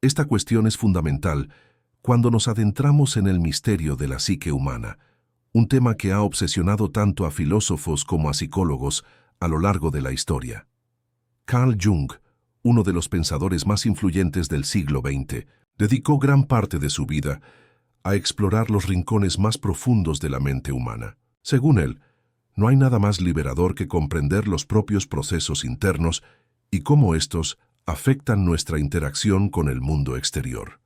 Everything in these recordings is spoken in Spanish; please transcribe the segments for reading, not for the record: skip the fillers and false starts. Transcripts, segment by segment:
Esta cuestión es fundamental cuando nos adentramos en el misterio de la psique humana, un tema que ha obsesionado tanto a filósofos como a psicólogos a lo largo de la historia. Carl Jung, uno de los pensadores más influyentes del siglo XX, dedicó gran parte de su vida a explorar los rincones más profundos de la mente humana. Según él, no hay nada más liberador que comprender los propios procesos internos y cómo estos afectan nuestra interacción con el mundo exterior.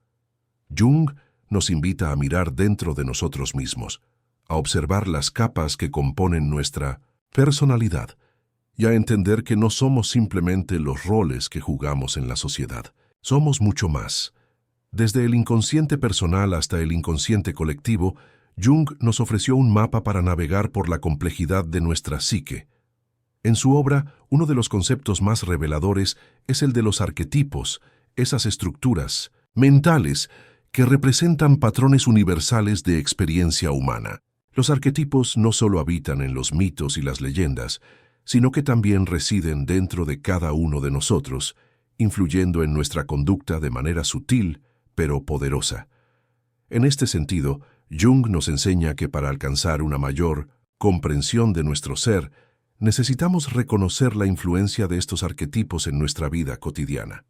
Jung nos invita a mirar dentro de nosotros mismos, a observar las capas que componen nuestra personalidad y a entender que no somos simplemente los roles que jugamos en la sociedad. Somos mucho más. Desde el inconsciente personal hasta el inconsciente colectivo, Jung nos ofreció un mapa para navegar por la complejidad de nuestra psique. En su obra, uno de los conceptos más reveladores es el de los arquetipos, esas estructuras mentales que representan patrones universales de experiencia humana. Los arquetipos no solo habitan en los mitos y las leyendas, sino que también residen dentro de cada uno de nosotros, influyendo en nuestra conducta de manera sutil, pero poderosa. En este sentido, Jung nos enseña que para alcanzar una mayor comprensión de nuestro ser, necesitamos reconocer la influencia de estos arquetipos en nuestra vida cotidiana.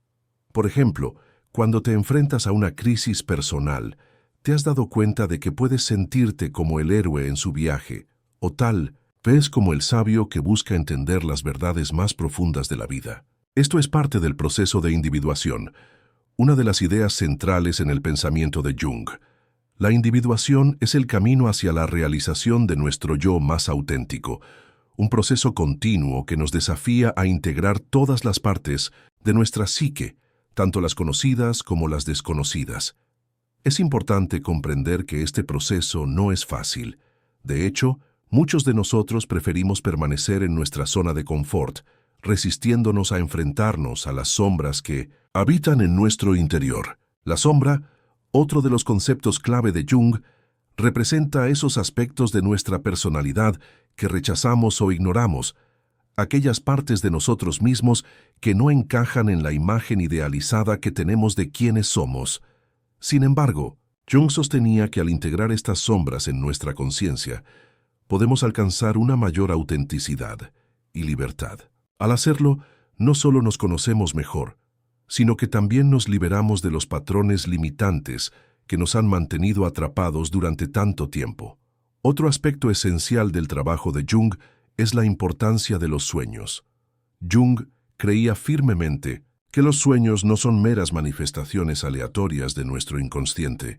Por ejemplo, cuando te enfrentas a una crisis personal, ¿te has dado cuenta de que puedes sentirte como el héroe en su viaje, o tal vez como el sabio que busca entender las verdades más profundas de la vida? Esto es parte del proceso de individuación, una de las ideas centrales en el pensamiento de Jung. La individuación es el camino hacia la realización de nuestro yo más auténtico, un proceso continuo que nos desafía a integrar todas las partes de nuestra psique, tanto las conocidas como las desconocidas. Es importante comprender que este proceso no es fácil. De hecho, muchos de nosotros preferimos permanecer en nuestra zona de confort, resistiéndonos a enfrentarnos a las sombras que habitan en nuestro interior. La sombra, otro de los conceptos clave de Jung, representa esos aspectos de nuestra personalidad que rechazamos o ignoramos, aquellas partes de nosotros mismos que no encajan en la imagen idealizada que tenemos de quiénes somos. Sin embargo, Jung sostenía que al integrar estas sombras en nuestra conciencia, podemos alcanzar una mayor autenticidad y libertad. Al hacerlo, no solo nos conocemos mejor, sino que también nos liberamos de los patrones limitantes que nos han mantenido atrapados durante tanto tiempo. Otro aspecto esencial del trabajo de Jung es la importancia de los sueños. Jung creía firmemente que los sueños no son meras manifestaciones aleatorias de nuestro inconsciente,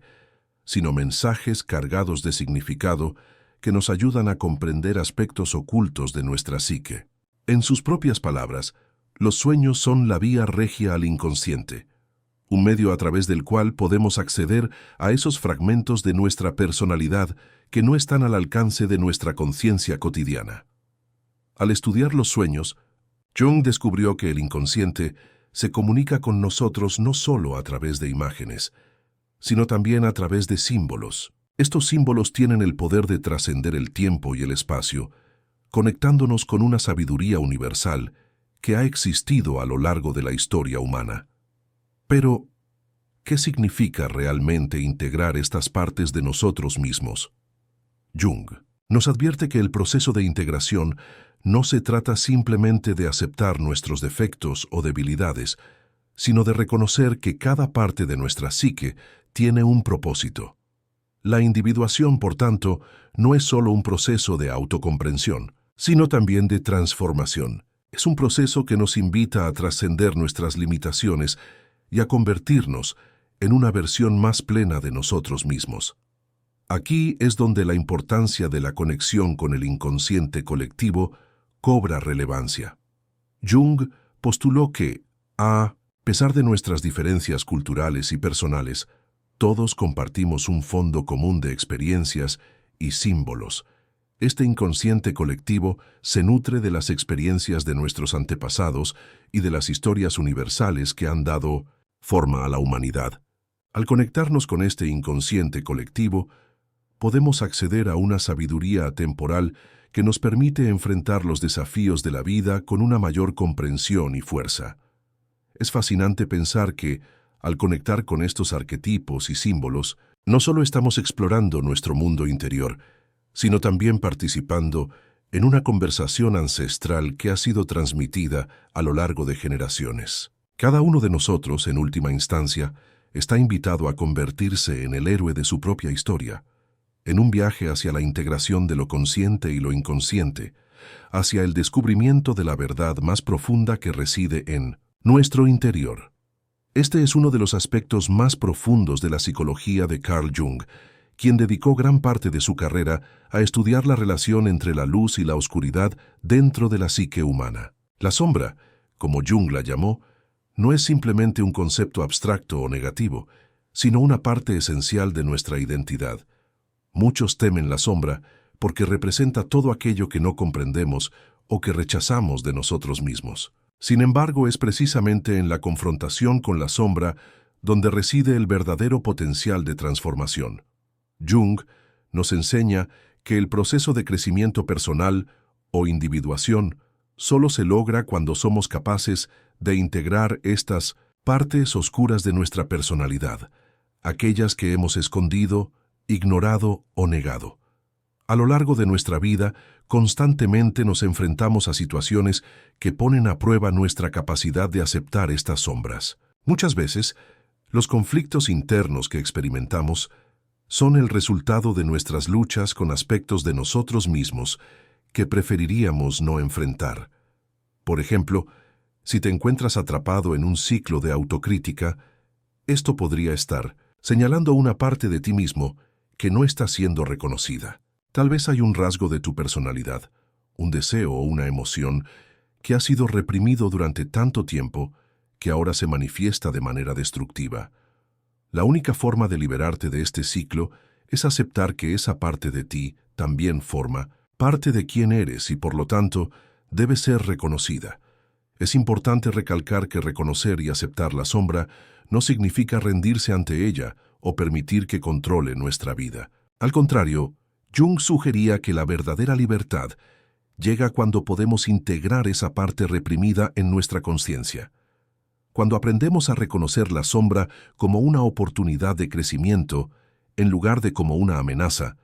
sino mensajes cargados de significado que nos ayudan a comprender aspectos ocultos de nuestra psique. En sus propias palabras, los sueños son la vía regia al inconsciente, un medio a través del cual podemos acceder a esos fragmentos de nuestra personalidad que no están al alcance de nuestra conciencia cotidiana. Al estudiar los sueños, Jung descubrió que el inconsciente se comunica con nosotros no solo a través de imágenes, sino también a través de símbolos. Estos símbolos tienen el poder de trascender el tiempo y el espacio, conectándonos con una sabiduría universal que ha existido a lo largo de la historia humana. Pero, ¿qué significa realmente integrar estas partes de nosotros mismos? Jung nos advierte que el proceso de integración no se trata simplemente de aceptar nuestros defectos o debilidades, sino de reconocer que cada parte de nuestra psique tiene un propósito. La individuación, por tanto, no es solo un proceso de autocomprensión, sino también de transformación. Es un proceso que nos invita a trascender nuestras limitaciones y a convertirnos en una versión más plena de nosotros mismos. Aquí es donde la importancia de la conexión con el inconsciente colectivo cobra relevancia. Jung postuló que, a pesar de nuestras diferencias culturales y personales, todos compartimos un fondo común de experiencias y símbolos. Este inconsciente colectivo se nutre de las experiencias de nuestros antepasados y de las historias universales que han dado forma a la humanidad. Al conectarnos con este inconsciente colectivo, podemos acceder a una sabiduría atemporal que nos permite enfrentar los desafíos de la vida con una mayor comprensión y fuerza. Es fascinante pensar que, Al conectar con estos arquetipos y símbolos, no solo estamos explorando nuestro mundo interior, sino también participando en una conversación ancestral que ha sido transmitida a lo largo de generaciones. Cada uno de nosotros, en última instancia, está invitado a convertirse en el héroe de su propia historia, en un viaje hacia la integración de lo consciente y lo inconsciente, hacia el descubrimiento de la verdad más profunda que reside en nuestro interior. Este es uno de los aspectos más profundos de la psicología de Carl Jung, quien dedicó gran parte de su carrera a estudiar la relación entre la luz y la oscuridad dentro de la psique humana. La sombra, como Jung la llamó, no es simplemente un concepto abstracto o negativo, sino una parte esencial de nuestra identidad. Muchos temen la sombra porque representa todo aquello que no comprendemos o que rechazamos de nosotros mismos. Sin embargo, es precisamente en la confrontación con la sombra donde reside el verdadero potencial de transformación. Jung nos enseña que el proceso de crecimiento personal o individuación solo se logra cuando somos capaces de integrar estas partes oscuras de nuestra personalidad, aquellas que hemos escondido, ignorado o negado. A lo largo de nuestra vida, constantemente nos enfrentamos a situaciones que ponen a prueba nuestra capacidad de aceptar estas sombras. Muchas veces, los conflictos internos que experimentamos son el resultado de nuestras luchas con aspectos de nosotros mismos que preferiríamos no enfrentar. Por ejemplo, si te encuentras atrapado en un ciclo de autocrítica, esto podría estar señalando una parte de ti mismo que no está siendo reconocida. Tal vez hay un rasgo de tu personalidad, un deseo o una emoción que ha sido reprimido durante tanto tiempo que ahora se manifiesta de manera destructiva. La única forma de liberarte de este ciclo es aceptar que esa parte de ti también forma parte de quién eres y por lo tanto debe ser reconocida. Es importante recalcar que reconocer y aceptar la sombra no significa rendirse ante ella o permitir que controle nuestra vida. Al contrario, Jung sugería que la verdadera libertad llega cuando podemos integrar esa parte reprimida en nuestra conciencia. Cuando aprendemos a reconocer la sombra como una oportunidad de crecimiento, en lugar de como una amenaza,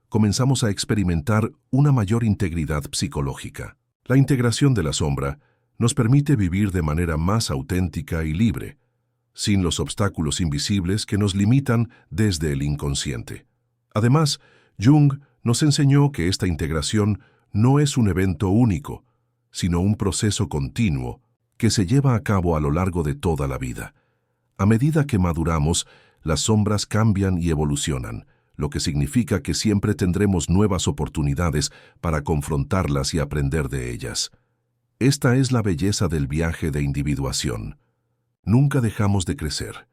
comenzamos a experimentar una mayor integridad psicológica. La integración de la sombra nos permite vivir de manera más auténtica y libre, sin los obstáculos invisibles que nos limitan desde el inconsciente. Además, Jung nos enseñó que esta integración no es un evento único, sino un proceso continuo que se lleva a cabo a lo largo de toda la vida. A medida que maduramos, las sombras cambian y evolucionan, lo que significa que siempre tendremos nuevas oportunidades para confrontarlas y aprender de ellas. Esta es la belleza del viaje de individuación. Nunca dejamos de crecer,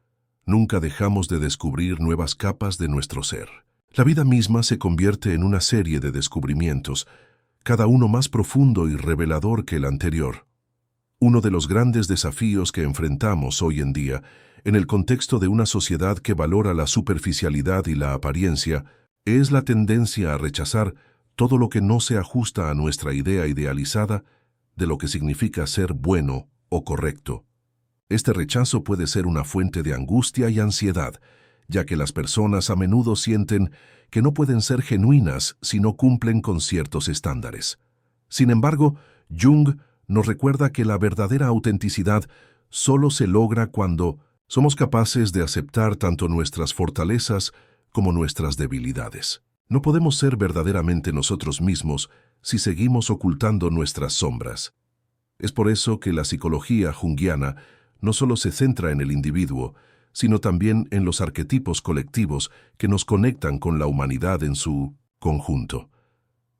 nunca dejamos de descubrir nuevas capas de nuestro ser. La vida misma se convierte en una serie de descubrimientos, cada uno más profundo y revelador que el anterior. Uno de los grandes desafíos que enfrentamos hoy en día, en el contexto de una sociedad que valora la superficialidad y la apariencia, es la tendencia a rechazar todo lo que no se ajusta a nuestra idea idealizada de lo que significa ser bueno o correcto. Este rechazo puede ser una fuente de angustia y ansiedad, ya que las personas a menudo sienten que no pueden ser genuinas si no cumplen con ciertos estándares. Sin embargo, Jung nos recuerda que la verdadera autenticidad solo se logra cuando somos capaces de aceptar tanto nuestras fortalezas como nuestras debilidades. No podemos ser verdaderamente nosotros mismos si seguimos ocultando nuestras sombras. Es por eso que la psicología junguiana no solo se centra en el individuo, sino también en los arquetipos colectivos que nos conectan con la humanidad en su conjunto.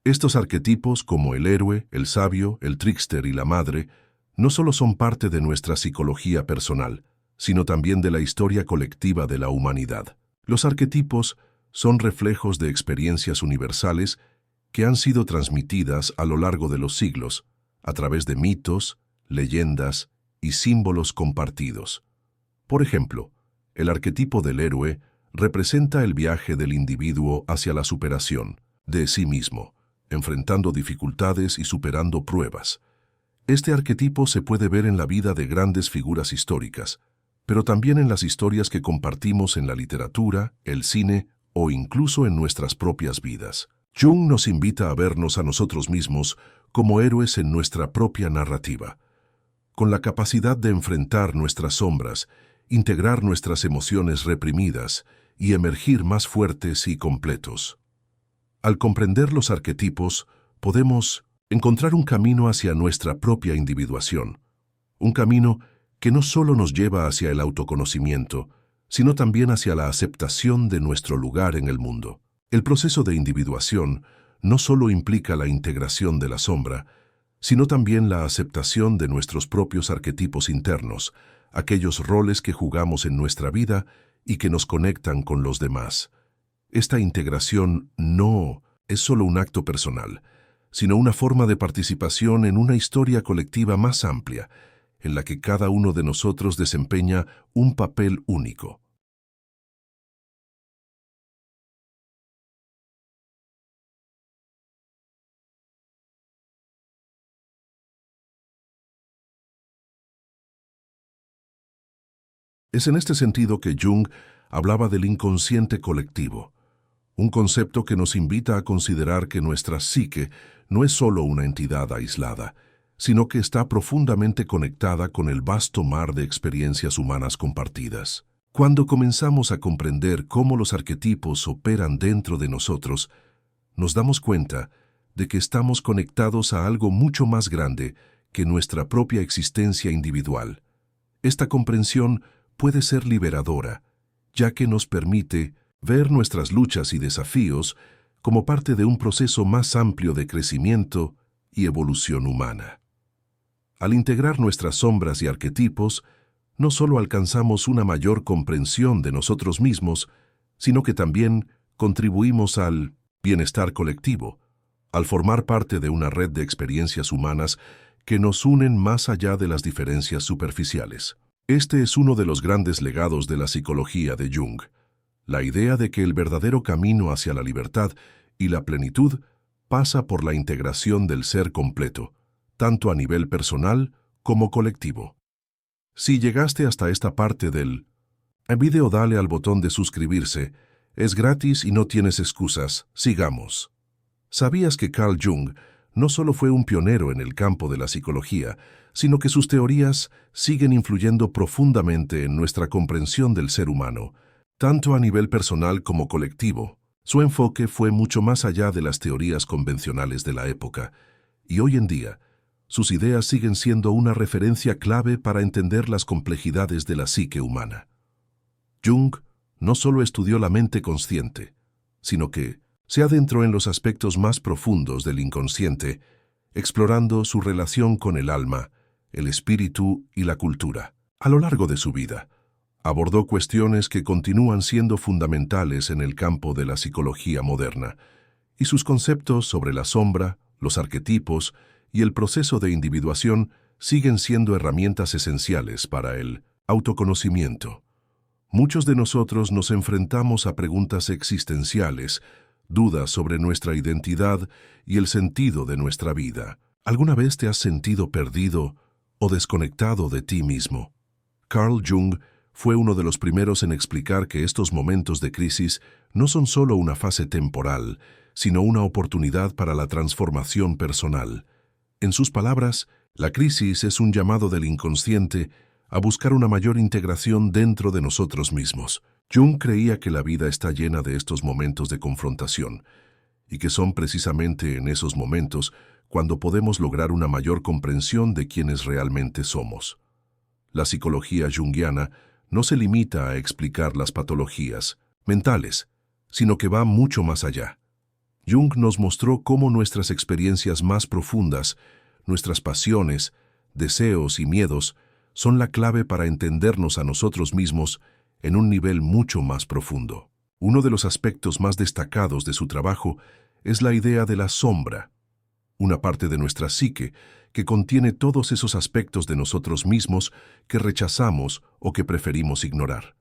Estos arquetipos, como el héroe, el sabio, el trickster y la madre, no solo son parte de nuestra psicología personal, sino también de la historia colectiva de la humanidad. Los arquetipos son reflejos de experiencias universales que han sido transmitidas a lo largo de los siglos, a través de mitos, leyendas y símbolos compartidos. Por ejemplo, el arquetipo del héroe representa el viaje del individuo hacia la superación de sí mismo, enfrentando dificultades y superando pruebas. Este arquetipo se puede ver en la vida de grandes figuras históricas, pero también en las historias que compartimos en la literatura, el cine o incluso en nuestras propias vidas. Jung nos invita a vernos a nosotros mismos como héroes en nuestra propia narrativa, con la capacidad de enfrentar nuestras sombras, integrar nuestras emociones reprimidas y emergir más fuertes y completos. Al comprender los arquetipos, podemos encontrar un camino hacia nuestra propia individuación, un camino que no solo nos lleva hacia el autoconocimiento, sino también hacia la aceptación de nuestro lugar en el mundo. El proceso de individuación no solo implica la integración de la sombra, sino también la aceptación de nuestros propios arquetipos internos, aquellos roles que jugamos en nuestra vida y que nos conectan con los demás. Esta integración no es solo un acto personal, sino una forma de participación en una historia colectiva más amplia, en la que cada uno de nosotros desempeña un papel único. Es en este sentido que Jung hablaba del inconsciente colectivo, un concepto que nos invita a considerar que nuestra psique no es solo una entidad aislada, sino que está profundamente conectada con el vasto mar de experiencias humanas compartidas. Cuando comenzamos a comprender cómo los arquetipos operan dentro de nosotros, nos damos cuenta de que estamos conectados a algo mucho más grande que nuestra propia existencia individual. Esta comprensión puede ser liberadora, ya que nos permite ver nuestras luchas y desafíos como parte de un proceso más amplio de crecimiento y evolución humana. Al integrar nuestras sombras y arquetipos, no solo alcanzamos una mayor comprensión de nosotros mismos, sino que también contribuimos al bienestar colectivo, al formar parte de una red de experiencias humanas que nos unen más allá de las diferencias superficiales. Este es uno de los grandes legados de la psicología de Jung, la idea de que el verdadero camino hacia la libertad y la plenitud pasa por la integración del ser completo, tanto a nivel personal como colectivo. Si llegaste hasta esta parte del video, dale al botón de suscribirse. Es gratis y no tienes excusas. Sigamos. ¿Sabías que Carl Jung no solo fue un pionero en el campo de la psicología, sino que sus teorías siguen influyendo profundamente en nuestra comprensión del ser humano, tanto a nivel personal como colectivo? Su enfoque fue mucho más allá de las teorías convencionales de la época, y hoy en día, sus ideas siguen siendo una referencia clave para entender las complejidades de la psique humana. Jung no solo estudió la mente consciente, sino que se adentró en los aspectos más profundos del inconsciente, explorando su relación con el alma, el espíritu y la cultura. A lo largo de su vida, abordó cuestiones que continúan siendo fundamentales en el campo de la psicología moderna, y sus conceptos sobre la sombra, los arquetipos y el proceso de individuación siguen siendo herramientas esenciales para el autoconocimiento. Muchos de nosotros nos enfrentamos a preguntas existenciales, dudas sobre nuestra identidad y el sentido de nuestra vida. ¿Alguna vez te has sentido perdido o desconectado de ti mismo? Carl Jung fue uno de los primeros en explicar que estos momentos de crisis no son solo una fase temporal, sino una oportunidad para la transformación personal. En sus palabras, la crisis es un llamado del inconsciente a buscar una mayor integración dentro de nosotros mismos. Jung creía que la vida está llena de estos momentos de confrontación, y que son precisamente en esos momentos cuando podemos lograr una mayor comprensión de quiénes realmente somos. La psicología junguiana no se limita a explicar las patologías mentales, sino que va mucho más allá. Jung nos mostró cómo nuestras experiencias más profundas, nuestras pasiones, deseos y miedos, son la clave para entendernos a nosotros mismos en un nivel mucho más profundo. Uno de los aspectos más destacados de su trabajo es la idea de la sombra, una parte de nuestra psique que contiene todos esos aspectos de nosotros mismos que rechazamos o que preferimos ignorar.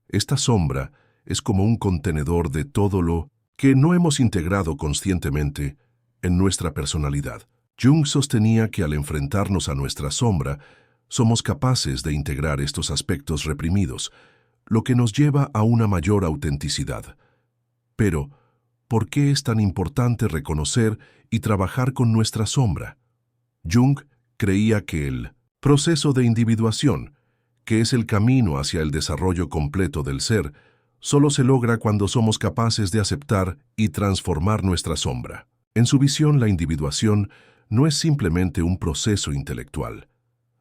Esta sombra es como un contenedor de todo lo que no hemos integrado conscientemente en nuestra personalidad. Jung sostenía que al enfrentarnos a nuestra sombra, somos capaces de integrar estos aspectos reprimidos, lo que nos lleva a una mayor autenticidad. Pero, ¿por qué es tan importante reconocer y trabajar con nuestra sombra? Jung creía que el proceso de individuación, que es el camino hacia el desarrollo completo del ser, solo se logra cuando somos capaces de aceptar y transformar nuestra sombra. En su visión, la individuación no es simplemente un proceso intelectual,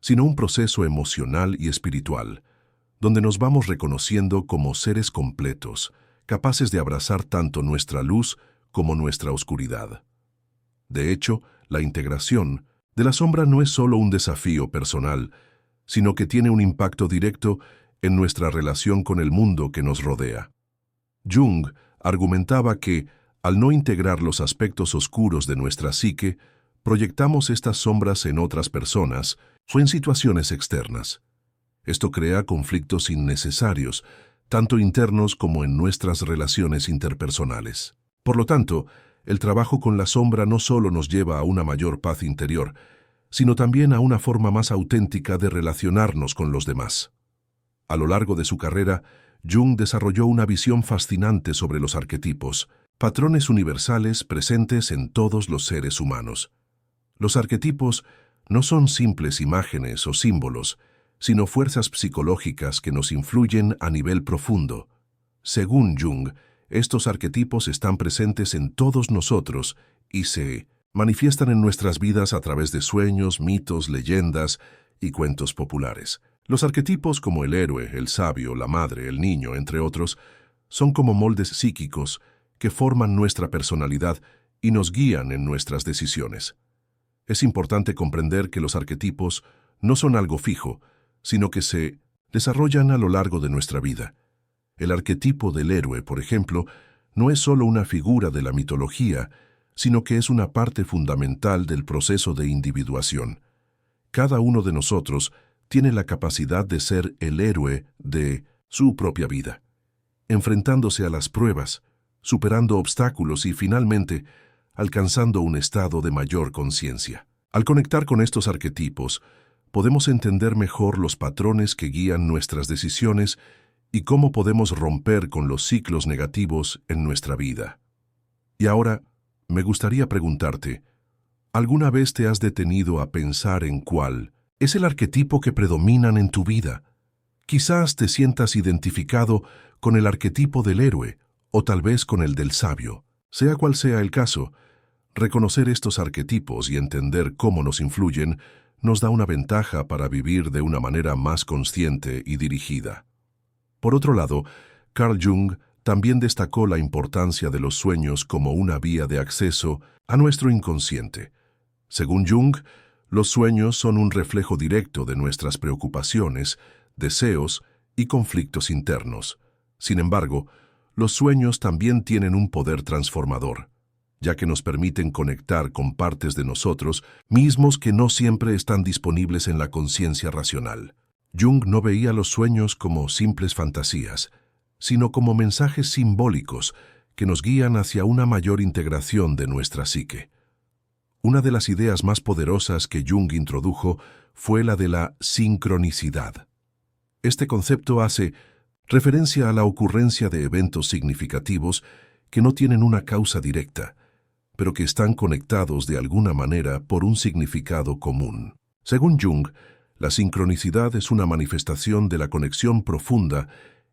sino un proceso emocional y espiritual, donde nos vamos reconociendo como seres completos, capaces de abrazar tanto nuestra luz como nuestra oscuridad. De hecho, la integración de la sombra no es solo un desafío personal, sino que tiene un impacto directo en nuestra relación con el mundo que nos rodea. Jung argumentaba que, al no integrar los aspectos oscuros de nuestra psique, proyectamos estas sombras en otras personas o en situaciones externas. Esto crea conflictos innecesarios, tanto internos como en nuestras relaciones interpersonales. Por lo tanto, el trabajo con la sombra no solo nos lleva a una mayor paz interior, sino también a una forma más auténtica de relacionarnos con los demás. A lo largo de su carrera, Jung desarrolló una visión fascinante sobre los arquetipos, patrones universales presentes en todos los seres humanos. Los arquetipos no son simples imágenes o símbolos, sino fuerzas psicológicas que nos influyen a nivel profundo. Según Jung, estos arquetipos están presentes en todos nosotros y se manifiestan en nuestras vidas a través de sueños, mitos, leyendas y cuentos populares. Los arquetipos como el héroe, el sabio, la madre, el niño, entre otros, son como moldes psíquicos que forman nuestra personalidad y nos guían en nuestras decisiones. Es importante comprender que los arquetipos no son algo fijo, sino que se desarrollan a lo largo de nuestra vida. El arquetipo del héroe, por ejemplo, no es solo una figura de la mitología, sino que es una parte fundamental del proceso de individuación. Cada uno de nosotros tiene la capacidad de ser el héroe de su propia vida, enfrentándose a las pruebas, superando obstáculos y finalmente alcanzando un estado de mayor conciencia. Al conectar con estos arquetipos, podemos entender mejor los patrones que guían nuestras decisiones y cómo podemos romper con los ciclos negativos en nuestra vida. Y ahora, me gustaría preguntarte, ¿alguna vez te has detenido a pensar en cuál es el arquetipo que predominan en tu vida? Quizás te sientas identificado con el arquetipo del héroe o tal vez con el del sabio. Sea cual sea el caso, reconocer estos arquetipos y entender cómo nos influyen nos da una ventaja para vivir de una manera más consciente y dirigida. Por otro lado, Carl Jung también destacó la importancia de los sueños como una vía de acceso a nuestro inconsciente. Según Jung, los sueños son un reflejo directo de nuestras preocupaciones, deseos y conflictos internos. Sin embargo, los sueños también tienen un poder transformador, ya que nos permiten conectar con partes de nosotros mismos que no siempre están disponibles en la conciencia racional. Jung no veía los sueños como simples fantasías, sino como mensajes simbólicos que nos guían hacia una mayor integración de nuestra psique. Una de las ideas más poderosas que Jung introdujo fue la de la sincronicidad. Este concepto hace referencia a la ocurrencia de eventos significativos que no tienen una causa directa, pero que están conectados de alguna manera por un significado común. Según Jung, la sincronicidad es una manifestación de la conexión profunda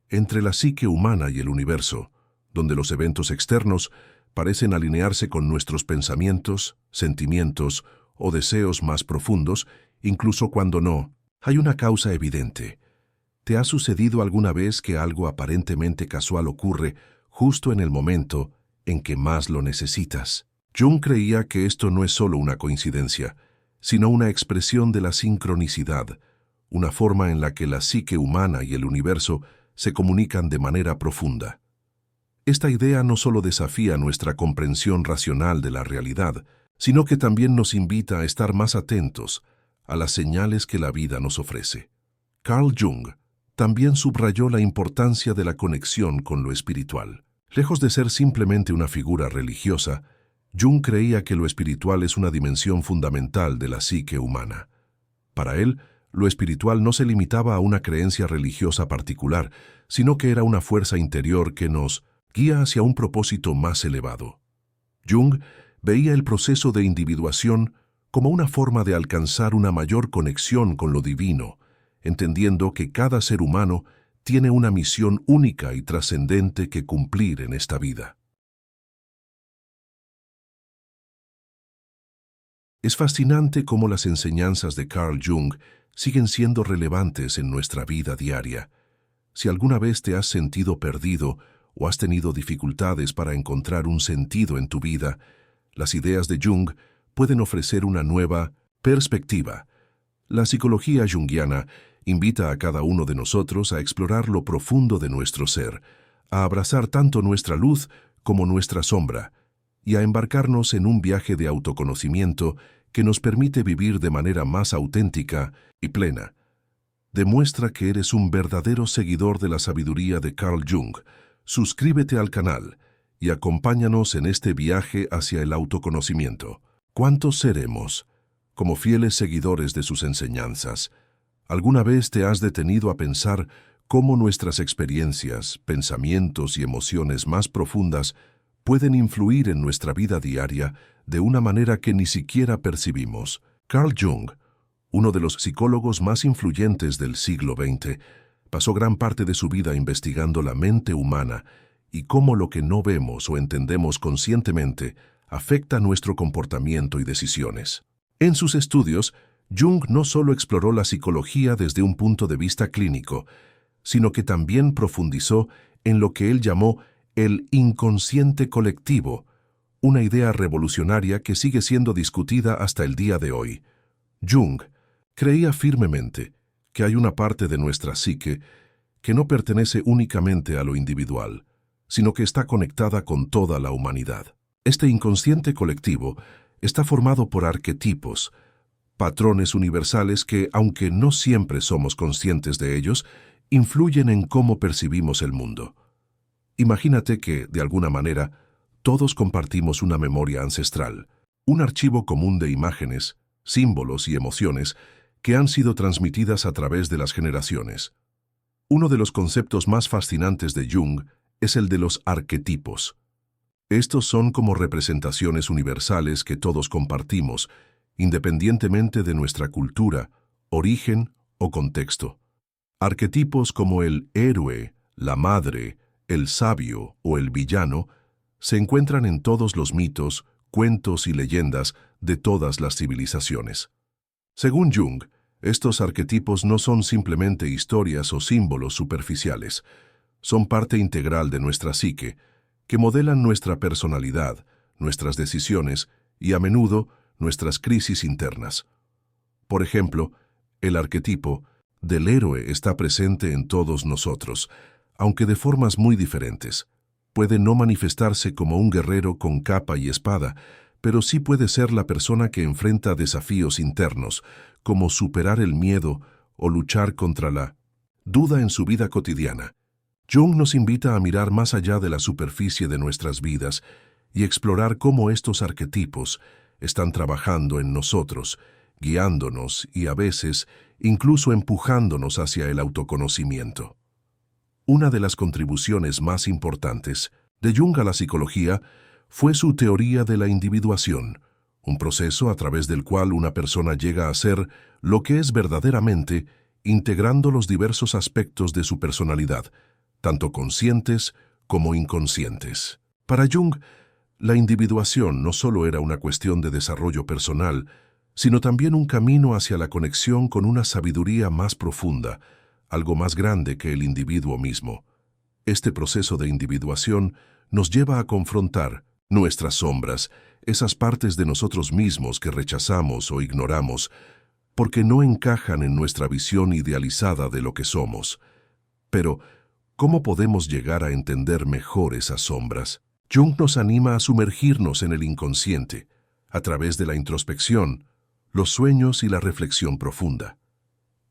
entre la psique humana y el universo, donde los eventos externos parecen alinearse con nuestros pensamientos, sentimientos o deseos más profundos, incluso cuando no hay una causa evidente. ¿Te ha sucedido alguna vez que algo aparentemente casual ocurre justo en el momento en que más lo necesitas? Jung creía que esto no es solo una coincidencia, sino una expresión de la sincronicidad, una forma en la que la psique humana y el universo se comunican de manera profunda. Esta idea no solo desafía nuestra comprensión racional de la realidad, sino que también nos invita a estar más atentos a las señales que la vida nos ofrece. Carl Jung también subrayó la importancia de la conexión con lo espiritual. Lejos de ser simplemente una figura religiosa, Jung creía que lo espiritual es una dimensión fundamental de la psique humana. Para él, Lo espiritual no se limitaba a una creencia religiosa particular, sino que era una fuerza interior que nos guía hacia un propósito más elevado. Jung veía el proceso de individuación como una forma de alcanzar una mayor conexión con lo divino, entendiendo que cada ser humano tiene una misión única y trascendente que cumplir en esta vida. Es fascinante cómo las enseñanzas de Carl Jung siguen siendo relevantes en nuestra vida diaria. Si alguna vez te has sentido perdido o has tenido dificultades para encontrar un sentido en tu vida, las ideas de Jung pueden ofrecer una nueva perspectiva. La psicología junguiana invita a cada uno de nosotros a explorar lo profundo de nuestro ser, a abrazar tanto nuestra luz como nuestra sombra, y a embarcarnos en un viaje de autoconocimiento que nos permite vivir de manera más auténtica y plena. Demuestra que eres un verdadero seguidor de la sabiduría de Carl Jung. Suscríbete al canal y acompáñanos en este viaje hacia el autoconocimiento. ¿Cuántos seremos como fieles seguidores de sus enseñanzas? ¿Alguna vez te has detenido a pensar cómo nuestras experiencias, pensamientos y emociones más profundas pueden influir en nuestra vida diaria de una manera que ni siquiera percibimos? Carl Jung, uno de los psicólogos más influyentes del siglo XX, pasó gran parte de su vida investigando la mente humana y cómo lo que no vemos o entendemos conscientemente afecta nuestro comportamiento y decisiones. En sus estudios, Jung no solo exploró la psicología desde un punto de vista clínico, sino que también profundizó en lo que él llamó el inconsciente colectivo, una idea revolucionaria que sigue siendo discutida hasta el día de hoy. Jung creía firmemente que hay una parte de nuestra psique que no pertenece únicamente a lo individual, sino que está conectada con toda la humanidad. Este inconsciente colectivo está formado por arquetipos, patrones universales que, aunque no siempre somos conscientes de ellos, influyen en cómo percibimos el mundo. Imagínate que, de alguna manera, todos compartimos una memoria ancestral, un archivo común de imágenes, símbolos y emociones que han sido transmitidas a través de las generaciones. Uno de los conceptos más fascinantes de Jung es el de los arquetipos. Estos son como representaciones universales que todos compartimos, independientemente de nuestra cultura, origen o contexto. Arquetipos como el héroe, la madre, el sabio o el villano se encuentran en todos los mitos, cuentos y leyendas de todas las civilizaciones. Según Jung, estos arquetipos no son simplemente historias o símbolos superficiales, son parte integral de nuestra psique, que modelan nuestra personalidad, nuestras decisiones y, a menudo, nuestras crisis internas. Por ejemplo, el arquetipo del héroe está presente en todos nosotros, aunque de formas muy diferentes. Puede no manifestarse como un guerrero con capa y espada, pero sí puede ser la persona que enfrenta desafíos internos, como superar el miedo o luchar contra la duda en su vida cotidiana. Jung nos invita a mirar más allá de la superficie de nuestras vidas y explorar cómo estos arquetipos están trabajando en nosotros, guiándonos y a veces incluso empujándonos hacia el autoconocimiento. Una de las contribuciones más importantes de Jung a la psicología fue su teoría de la individuación, un proceso a través del cual una persona llega a ser lo que es verdaderamente, integrando los diversos aspectos de su personalidad, tanto conscientes como inconscientes. Para Jung, la individuación no solo era una cuestión de desarrollo personal, sino también un camino hacia la conexión con una sabiduría más profunda, algo más grande que el individuo mismo. Este proceso de individuación nos lleva a confrontar nuestras sombras, esas partes de nosotros mismos que rechazamos o ignoramos, porque no encajan en nuestra visión idealizada de lo que somos. Pero, ¿cómo podemos llegar a entender mejor esas sombras? Jung nos anima a sumergirnos en el inconsciente, a través de la introspección, los sueños y la reflexión profunda.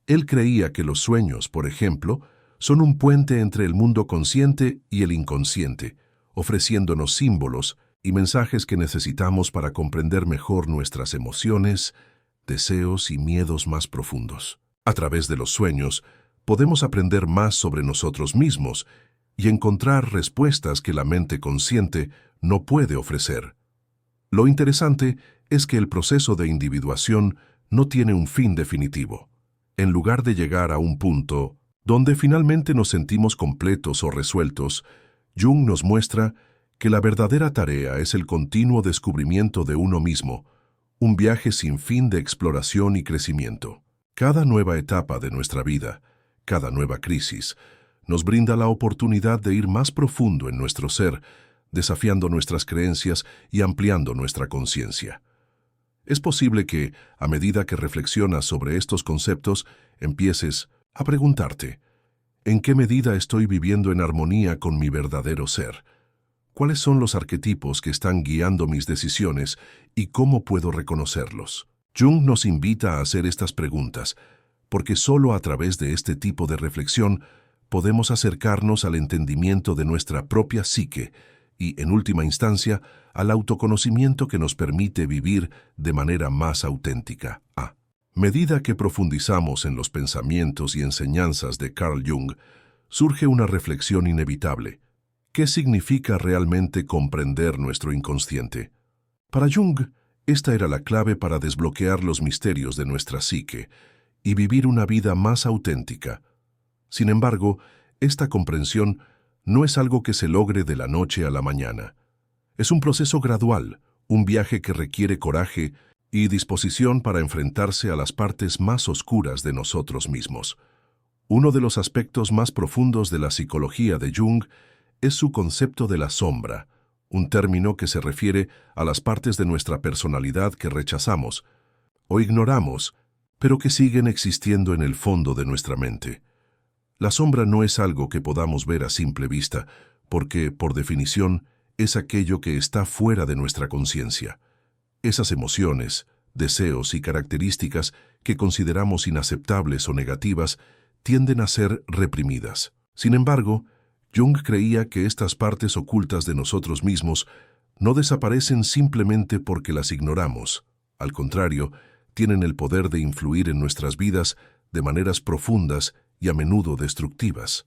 Él creía que los sueños, por ejemplo, son un puente entre el mundo consciente y el inconsciente, ofreciéndonos símbolos y mensajes que necesitamos para comprender mejor nuestras emociones, deseos y miedos más profundos. A través de los sueños, podemos aprender más sobre nosotros mismos y encontrar respuestas que la mente consciente no puede ofrecer. Lo interesante es que el proceso de individuación no tiene un fin definitivo. En lugar de llegar a un punto donde finalmente nos sentimos completos o resueltos, Jung nos muestra que la verdadera tarea es el continuo descubrimiento de uno mismo, un viaje sin fin de exploración y crecimiento. Cada nueva etapa de nuestra vida, cada nueva crisis, nos brinda la oportunidad de ir más profundo en nuestro ser, desafiando nuestras creencias y ampliando nuestra conciencia. Es posible que, a medida que reflexionas sobre estos conceptos, empieces a preguntarte, ¿en qué medida estoy viviendo en armonía con mi verdadero ser? ¿Cuáles son los arquetipos que están guiando mis decisiones y cómo puedo reconocerlos? Jung nos invita a hacer estas preguntas, porque solo a través de este tipo de reflexión podemos acercarnos al entendimiento de nuestra propia psique y, en última instancia, al autoconocimiento que nos permite vivir de manera más auténtica. A medida que profundizamos en los pensamientos y enseñanzas de Carl Jung, surge una reflexión inevitable. ¿Qué significa realmente comprender nuestro inconsciente? Para Jung, esta era la clave para desbloquear los misterios de nuestra psique y vivir una vida más auténtica. Sin embargo, esta comprensión no es algo que se logre de la noche a la mañana. Es un proceso gradual, un viaje que requiere coraje y disposición para enfrentarse a las partes más oscuras de nosotros mismos. Uno de los aspectos más profundos de la psicología de Jung es su concepto de la sombra, un término que se refiere a las partes de nuestra personalidad que rechazamos o ignoramos, pero que siguen existiendo en el fondo de nuestra mente. La sombra no es algo que podamos ver a simple vista, porque, por definición, es aquello que está fuera de nuestra conciencia. Esas emociones, deseos y características que consideramos inaceptables o negativas tienden a ser reprimidas. Sin embargo, Jung creía que estas partes ocultas de nosotros mismos no desaparecen simplemente porque las ignoramos. Al contrario, tienen el poder de influir en nuestras vidas de maneras profundas y a menudo destructivas.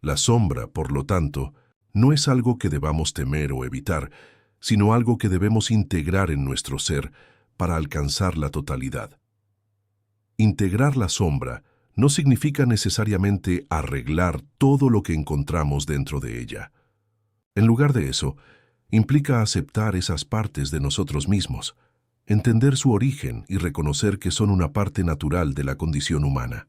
La sombra, por lo tanto, no es algo que debamos temer o evitar, sino algo que debemos integrar en nuestro ser para alcanzar la totalidad. Integrar la sombra no significa necesariamente arreglar todo lo que encontramos dentro de ella. En lugar de eso, implica aceptar esas partes de nosotros mismos, entender su origen y reconocer que son una parte natural de la condición humana.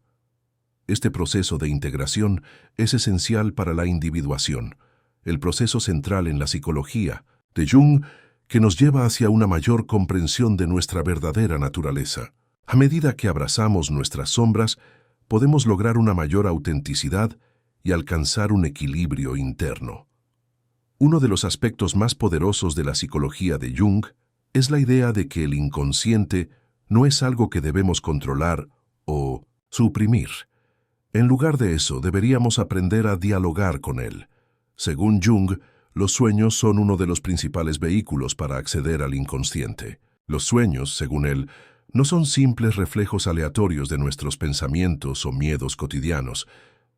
Este proceso de integración es esencial para la individuación, el proceso central en la psicología de Jung que nos lleva hacia una mayor comprensión de nuestra verdadera naturaleza. A medida que abrazamos nuestras sombras, podemos lograr una mayor autenticidad y alcanzar un equilibrio interno. Uno de los aspectos más poderosos de la psicología de Jung es la idea de que el inconsciente no es algo que debemos controlar o suprimir. En lugar de eso, deberíamos aprender a dialogar con él. Según Jung, los sueños son uno de los principales vehículos para acceder al inconsciente. Los sueños, según él, no son simples reflejos aleatorios de nuestros pensamientos o miedos cotidianos,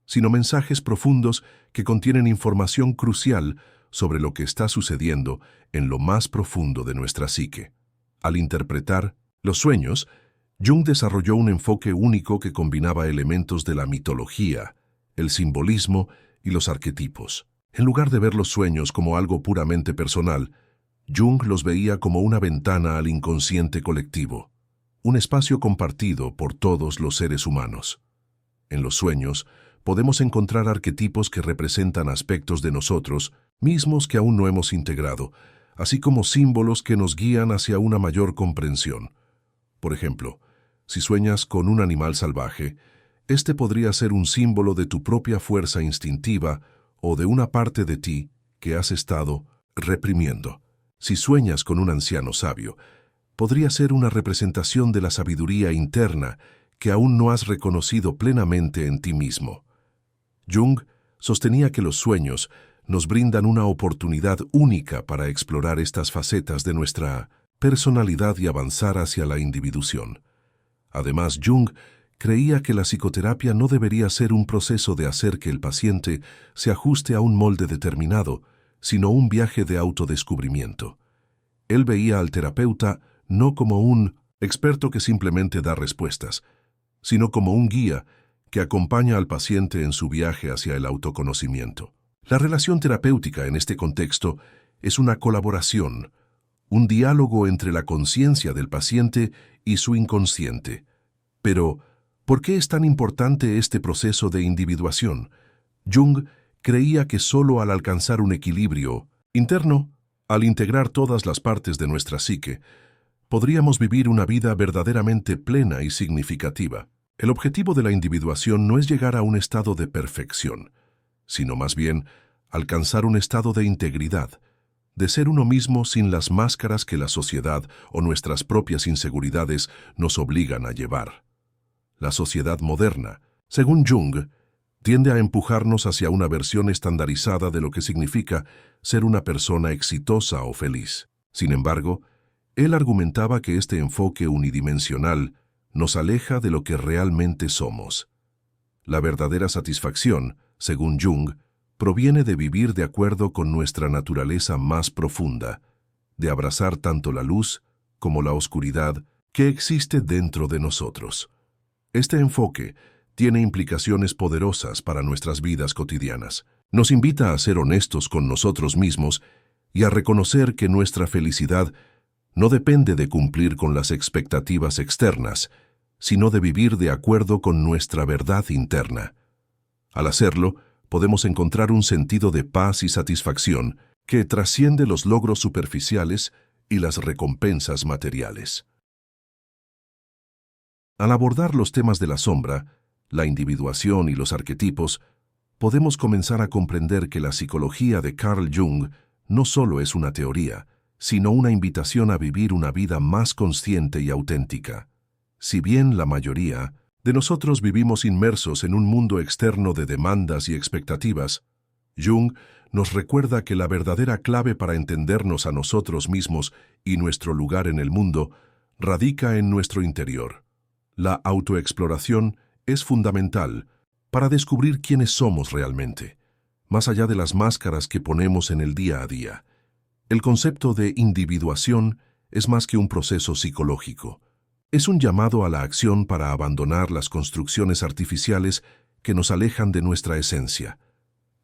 sino mensajes profundos que contienen información crucial sobre lo que está sucediendo en lo más profundo de nuestra psique. Al interpretar los sueños, Jung desarrolló un enfoque único que combinaba elementos de la mitología, el simbolismo y los arquetipos. En lugar de ver los sueños como algo puramente personal, Jung los veía como una ventana al inconsciente colectivo, un espacio compartido por todos los seres humanos. En los sueños, podemos encontrar arquetipos que representan aspectos de nosotros mismos que aún no hemos integrado, así como símbolos que nos guían hacia una mayor comprensión. Por ejemplo, si sueñas con un animal salvaje, este podría ser un símbolo de tu propia fuerza instintiva o de una parte de ti que has estado reprimiendo. Si sueñas con un anciano sabio, podría ser una representación de la sabiduría interna que aún no has reconocido plenamente en ti mismo. Jung sostenía que los sueños nos brindan una oportunidad única para explorar estas facetas de nuestra personalidad y avanzar hacia la individuación. Además, Jung creía que la psicoterapia no debería ser un proceso de hacer que el paciente se ajuste a un molde determinado, sino un viaje de autodescubrimiento. Él veía al terapeuta no como un experto que simplemente da respuestas, sino como un guía que acompaña al paciente en su viaje hacia el autoconocimiento. La relación terapéutica en este contexto es una colaboración, un diálogo entre la conciencia del paciente y su inconsciente. Pero, ¿por qué es tan importante este proceso de individuación? Jung creía que solo al alcanzar un equilibrio interno, al integrar todas las partes de nuestra psique, podríamos vivir una vida verdaderamente plena y significativa. El objetivo de la individuación no es llegar a un estado de perfección, sino más bien alcanzar un estado de integridad, de ser uno mismo sin las máscaras que la sociedad o nuestras propias inseguridades nos obligan a llevar. La sociedad moderna, según Jung, tiende a empujarnos hacia una versión estandarizada de lo que significa ser una persona exitosa o feliz. Sin embargo, él argumentaba que este enfoque unidimensional nos aleja de lo que realmente somos. La verdadera satisfacción, según Jung, proviene de vivir de acuerdo con nuestra naturaleza más profunda, de abrazar tanto la luz como la oscuridad que existe dentro de nosotros. Este enfoque tiene implicaciones poderosas para nuestras vidas cotidianas. Nos invita a ser honestos con nosotros mismos y a reconocer que nuestra felicidad no depende de cumplir con las expectativas externas, sino de vivir de acuerdo con nuestra verdad interna. Al hacerlo, podemos encontrar un sentido de paz y satisfacción que trasciende los logros superficiales y las recompensas materiales. Al abordar los temas de la sombra, la individuación y los arquetipos, podemos comenzar a comprender que la psicología de Carl Jung no solo es una teoría, sino una invitación a vivir una vida más consciente y auténtica. Si bien la mayoría de nosotros vivimos inmersos en un mundo externo de demandas y expectativas, Jung nos recuerda que la verdadera clave para entendernos a nosotros mismos y nuestro lugar en el mundo radica en nuestro interior. La autoexploración es fundamental para descubrir quiénes somos realmente, más allá de las máscaras que ponemos en el día a día. El concepto de individuación es más que un proceso psicológico. Es un llamado a la acción para abandonar las construcciones artificiales que nos alejan de nuestra esencia.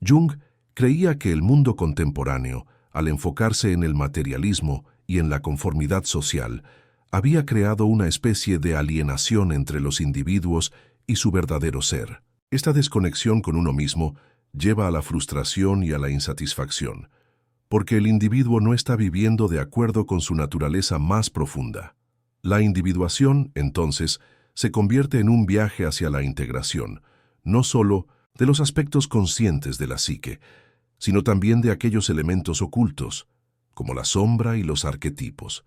Jung creía que el mundo contemporáneo, al enfocarse en el materialismo y en la conformidad social, había creado una especie de alienación entre los individuos y su verdadero ser. Esta desconexión con uno mismo lleva a la frustración y a la insatisfacción, porque el individuo no está viviendo de acuerdo con su naturaleza más profunda. La individuación, entonces, se convierte en un viaje hacia la integración, no solo de los aspectos conscientes de la psique, sino también de aquellos elementos ocultos, como la sombra y los arquetipos.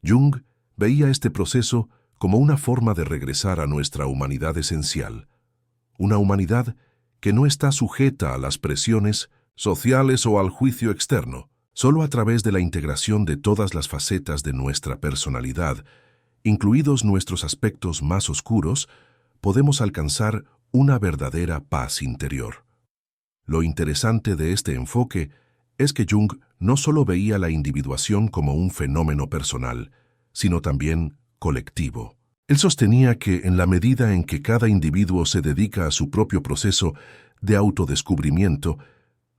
Jung veía este proceso como una forma de regresar a nuestra humanidad esencial, una humanidad que no está sujeta a las presiones sociales o al juicio externo. Solo a través de la integración de todas las facetas de nuestra personalidad, incluidos nuestros aspectos más oscuros, podemos alcanzar una verdadera paz interior. Lo interesante de este enfoque es que Jung no solo veía la individuación como un fenómeno personal, sino también colectivo. Él sostenía que en la medida en que cada individuo se dedica a su propio proceso de autodescubrimiento,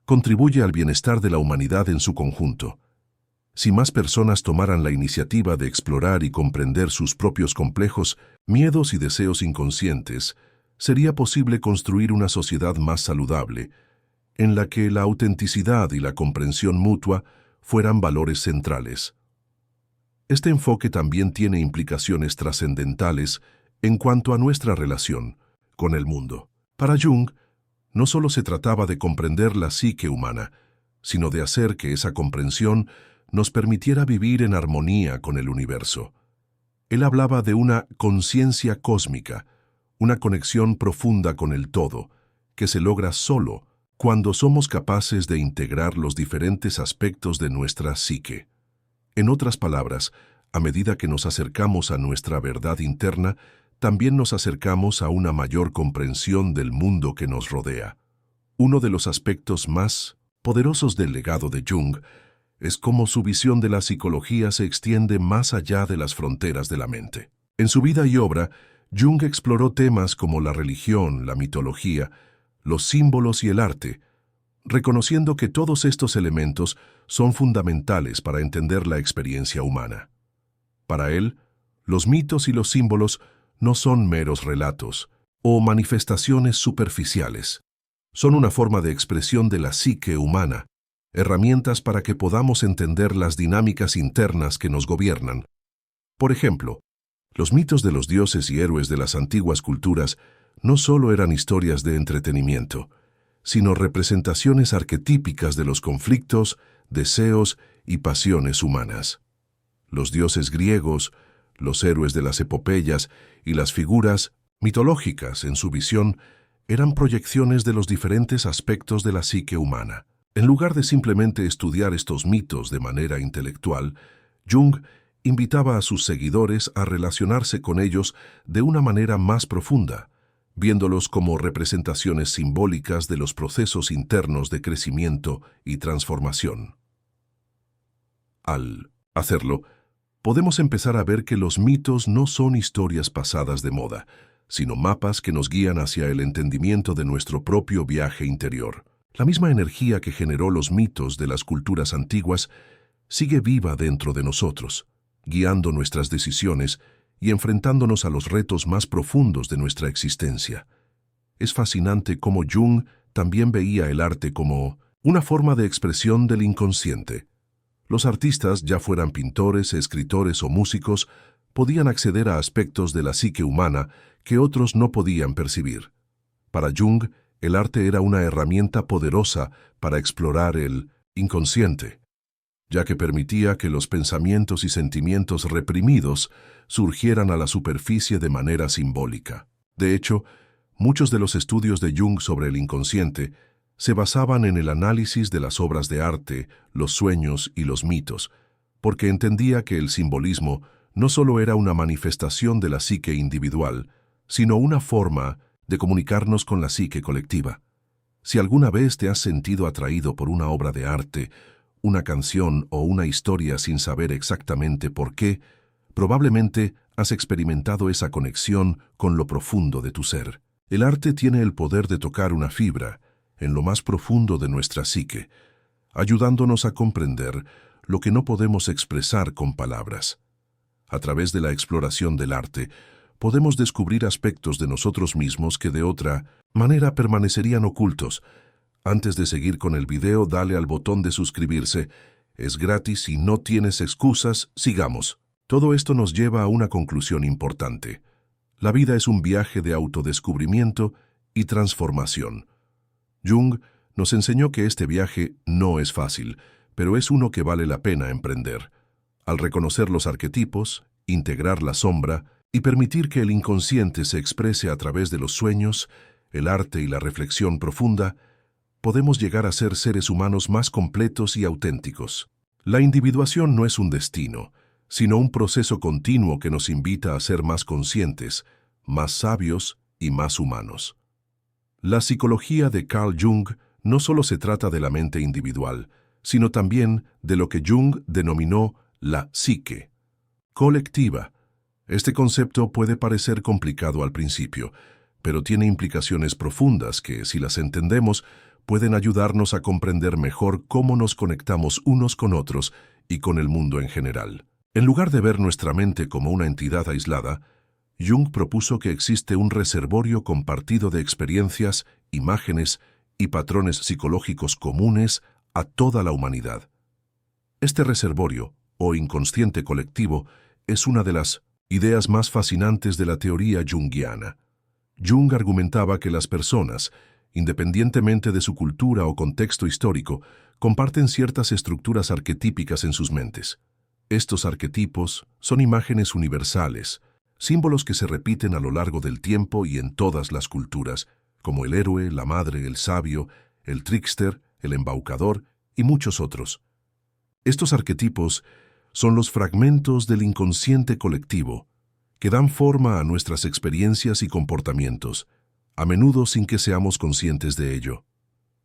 contribuye al bienestar de la humanidad en su conjunto. Si más personas tomaran la iniciativa de explorar y comprender sus propios complejos, miedos y deseos inconscientes, sería posible construir una sociedad más saludable, en la que la autenticidad y la comprensión mutua fueran valores centrales. Este enfoque también tiene implicaciones trascendentales en cuanto a nuestra relación con el mundo. Para Jung, no solo se trataba de comprender la psique humana, sino de hacer que esa comprensión nos permitiera vivir en armonía con el universo. Él hablaba de una conciencia cósmica, una conexión profunda con el todo, que se logra solo cuando somos capaces de integrar los diferentes aspectos de nuestra psique. En otras palabras, a medida que nos acercamos a nuestra verdad interna, también nos acercamos a una mayor comprensión del mundo que nos rodea. Uno de los aspectos más poderosos del legado de Jung es cómo su visión de la psicología se extiende más allá de las fronteras de la mente. En su vida y obra, Jung exploró temas como la religión, la mitología, los símbolos y el arte, reconociendo que todos estos elementos son fundamentales para entender la experiencia humana. Para él, los mitos y los símbolos no son meros relatos o manifestaciones superficiales. Son una forma de expresión de la psique humana, herramientas para que podamos entender las dinámicas internas que nos gobiernan. Por ejemplo, los mitos de los dioses y héroes de las antiguas culturas no solo eran historias de entretenimiento, sino representaciones arquetípicas de los conflictos, deseos y pasiones humanas. Los dioses griegos, los héroes de las epopeyas y las figuras mitológicas en su visión eran proyecciones de los diferentes aspectos de la psique humana. En lugar de simplemente estudiar estos mitos de manera intelectual, Jung invitaba a sus seguidores a relacionarse con ellos de una manera más profunda, viéndolos como representaciones simbólicas de los procesos internos de crecimiento y transformación. Al hacerlo, podemos empezar a ver que los mitos no son historias pasadas de moda, sino mapas que nos guían hacia el entendimiento de nuestro propio viaje interior. La misma energía que generó los mitos de las culturas antiguas sigue viva dentro de nosotros, guiando nuestras decisiones y enfrentándonos a los retos más profundos de nuestra existencia. Es fascinante cómo Jung también veía el arte como una forma de expresión del inconsciente. Los artistas, ya fueran pintores, escritores o músicos, podían acceder a aspectos de la psique humana que otros no podían percibir. Para Jung, el arte era una herramienta poderosa para explorar el inconsciente, ya que permitía que los pensamientos y sentimientos reprimidos surgieran a la superficie de manera simbólica. De hecho, muchos de los estudios de Jung sobre el inconsciente se basaban en el análisis de las obras de arte, los sueños y los mitos, porque entendía que el simbolismo no solo era una manifestación de la psique individual, sino una forma de comunicarnos con la psique colectiva. Si alguna vez te has sentido atraído por una obra de arte, una canción o una historia sin saber exactamente por qué, probablemente has experimentado esa conexión con lo profundo de tu ser. El arte tiene el poder de tocar una fibra en lo más profundo de nuestra psique, ayudándonos a comprender lo que no podemos expresar con palabras. A través de la exploración del arte, podemos descubrir aspectos de nosotros mismos que de otra manera permanecerían ocultos. Antes de seguir con el video, dale al botón de suscribirse. Es gratis y no tienes excusas. Sigamos. Todo esto nos lleva a una conclusión importante. La vida es un viaje de autodescubrimiento y transformación. Jung nos enseñó que este viaje no es fácil, pero es uno que vale la pena emprender. Al reconocer los arquetipos, integrar la sombra y permitir que el inconsciente se exprese a través de los sueños, el arte y la reflexión profunda, podemos llegar a ser seres humanos más completos y auténticos. La individuación no es un destino, sino un proceso continuo que nos invita a ser más conscientes, más sabios y más humanos. La psicología de Carl Jung no solo se trata de la mente individual, sino también de lo que Jung denominó la psique colectiva. Este concepto puede parecer complicado al principio, pero tiene implicaciones profundas que, si las entendemos, pueden ayudarnos a comprender mejor cómo nos conectamos unos con otros y con el mundo en general. En lugar de ver nuestra mente como una entidad aislada, Jung propuso que existe un reservorio compartido de experiencias, imágenes y patrones psicológicos comunes a toda la humanidad. Este reservorio, o inconsciente colectivo, es una de las ideas más fascinantes de la teoría junguiana. Jung argumentaba que las personas, independientemente de su cultura o contexto histórico, comparten ciertas estructuras arquetípicas en sus mentes. Estos arquetipos son imágenes universales, símbolos que se repiten a lo largo del tiempo y en todas las culturas, como el héroe, la madre, el sabio, el trickster, el embaucador y muchos otros. Estos arquetipos son los fragmentos del inconsciente colectivo, que dan forma a nuestras experiencias y comportamientos, a menudo sin que seamos conscientes de ello.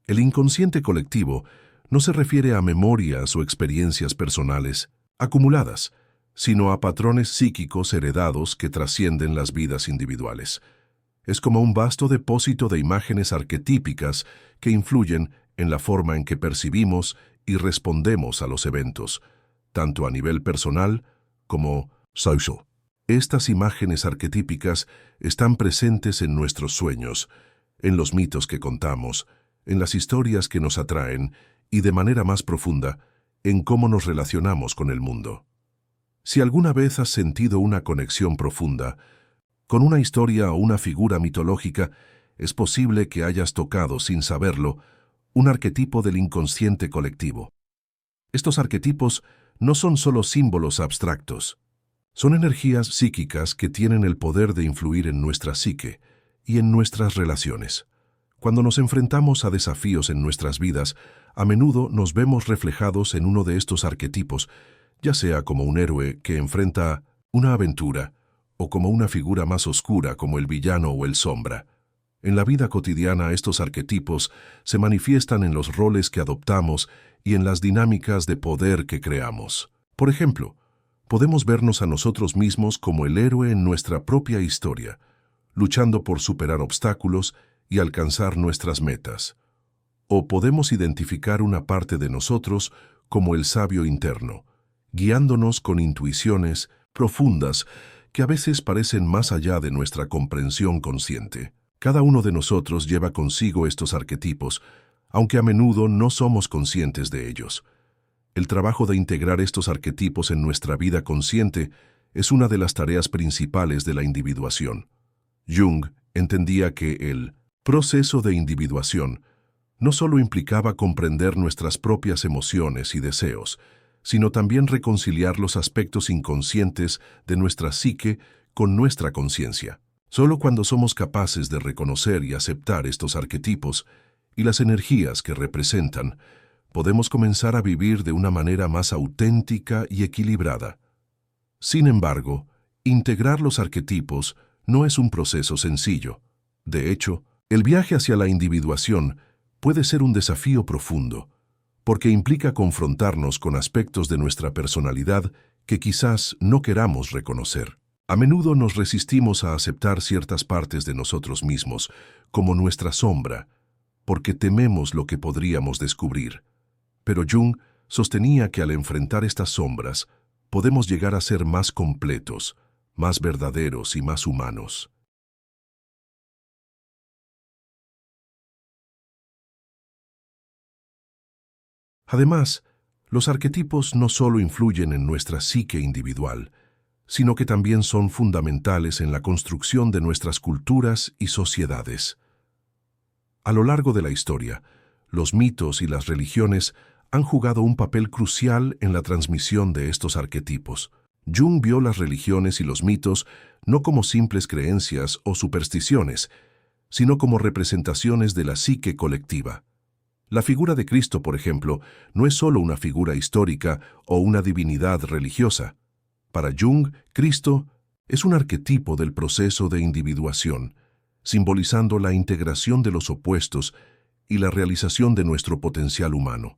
El inconsciente colectivo no se refiere a memorias o experiencias personales acumuladas, sino a patrones psíquicos heredados que trascienden las vidas individuales. Es como un vasto depósito de imágenes arquetípicas que influyen en la forma en que percibimos y respondemos a los eventos, tanto a nivel personal como social. Estas imágenes arquetípicas están presentes en nuestros sueños, en los mitos que contamos, en las historias que nos atraen y, de manera más profunda, en cómo nos relacionamos con el mundo. Si alguna vez has sentido una conexión profunda con una historia o una figura mitológica, es posible que hayas tocado, sin saberlo, un arquetipo del inconsciente colectivo. Estos arquetipos no son solo símbolos abstractos. Son energías psíquicas que tienen el poder de influir en nuestra psique y en nuestras relaciones. Cuando nos enfrentamos a desafíos en nuestras vidas, a menudo nos vemos reflejados en uno de estos arquetipos, ya sea como un héroe que enfrenta una aventura o como una figura más oscura como el villano o el sombra. En la vida cotidiana, estos arquetipos se manifiestan en los roles que adoptamos y en las dinámicas de poder que creamos. Por ejemplo, podemos vernos a nosotros mismos como el héroe en nuestra propia historia, luchando por superar obstáculos y alcanzar nuestras metas. O podemos identificar una parte de nosotros como el sabio interno, guiándonos con intuiciones profundas que a veces parecen más allá de nuestra comprensión consciente. Cada uno de nosotros lleva consigo estos arquetipos, aunque a menudo no somos conscientes de ellos. El trabajo de integrar estos arquetipos en nuestra vida consciente es una de las tareas principales de la individuación. Jung entendía que el proceso de individuación no solo implicaba comprender nuestras propias emociones y deseos, sino también reconciliar los aspectos inconscientes de nuestra psique con nuestra conciencia. Solo cuando somos capaces de reconocer y aceptar estos arquetipos y las energías que representan, podemos comenzar a vivir de una manera más auténtica y equilibrada. Sin embargo, integrar los arquetipos no es un proceso sencillo. De hecho, el viaje hacia la individuación puede ser un desafío profundo, porque implica confrontarnos con aspectos de nuestra personalidad que quizás no queramos reconocer. A menudo nos resistimos a aceptar ciertas partes de nosotros mismos, como nuestra sombra, porque tememos lo que podríamos descubrir. Pero Jung sostenía que al enfrentar estas sombras, podemos llegar a ser más completos, más verdaderos y más humanos. Además, los arquetipos no solo influyen en nuestra psique individual, sino que también son fundamentales en la construcción de nuestras culturas y sociedades. A lo largo de la historia, los mitos y las religiones han jugado un papel crucial en la transmisión de estos arquetipos. Jung vio las religiones y los mitos no como simples creencias o supersticiones, sino como representaciones de la psique colectiva. La figura de Cristo, por ejemplo, no es solo una figura histórica o una divinidad religiosa. Para Jung, Cristo es un arquetipo del proceso de individuación, simbolizando la integración de los opuestos y la realización de nuestro potencial humano.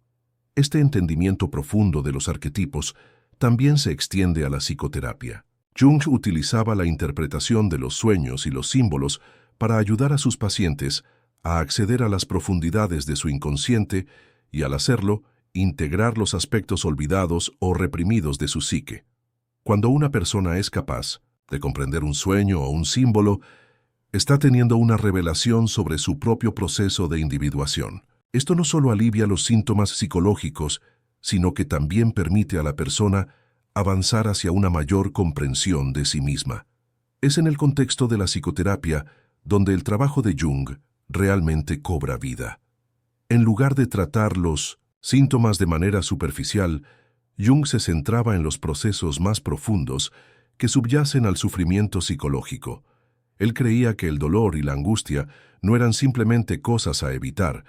Este entendimiento profundo de los arquetipos también se extiende a la psicoterapia. Jung utilizaba la interpretación de los sueños y los símbolos para ayudar a sus pacientes a acceder a las profundidades de su inconsciente y, al hacerlo, integrar los aspectos olvidados o reprimidos de su psique. Cuando una persona es capaz de comprender un sueño o un símbolo, está teniendo una revelación sobre su propio proceso de individuación. Esto no solo alivia los síntomas psicológicos, sino que también permite a la persona avanzar hacia una mayor comprensión de sí misma. Es en el contexto de la psicoterapia donde el trabajo de Jung realmente cobra vida. En lugar de tratar los síntomas de manera superficial, Jung se centraba en los procesos más profundos que subyacen al sufrimiento psicológico. Él creía que el dolor y la angustia no eran simplemente cosas a evitar,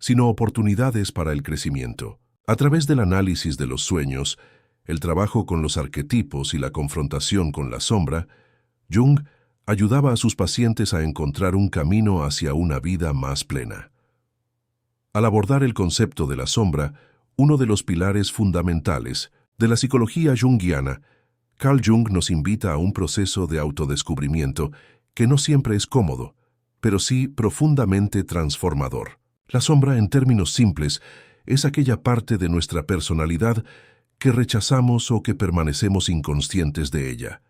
sino oportunidades para el crecimiento. A través del análisis de los sueños, el trabajo con los arquetipos y la confrontación con la sombra, Jung ayudaba a sus pacientes a encontrar un camino hacia una vida más plena. Al abordar el concepto de la sombra, uno de los pilares fundamentales de la psicología junguiana, Carl Jung nos invita a un proceso de autodescubrimiento que no siempre es cómodo, pero sí profundamente transformador. La sombra, en términos simples, es aquella parte de nuestra personalidad que rechazamos o que permanecemos inconscientes de ella,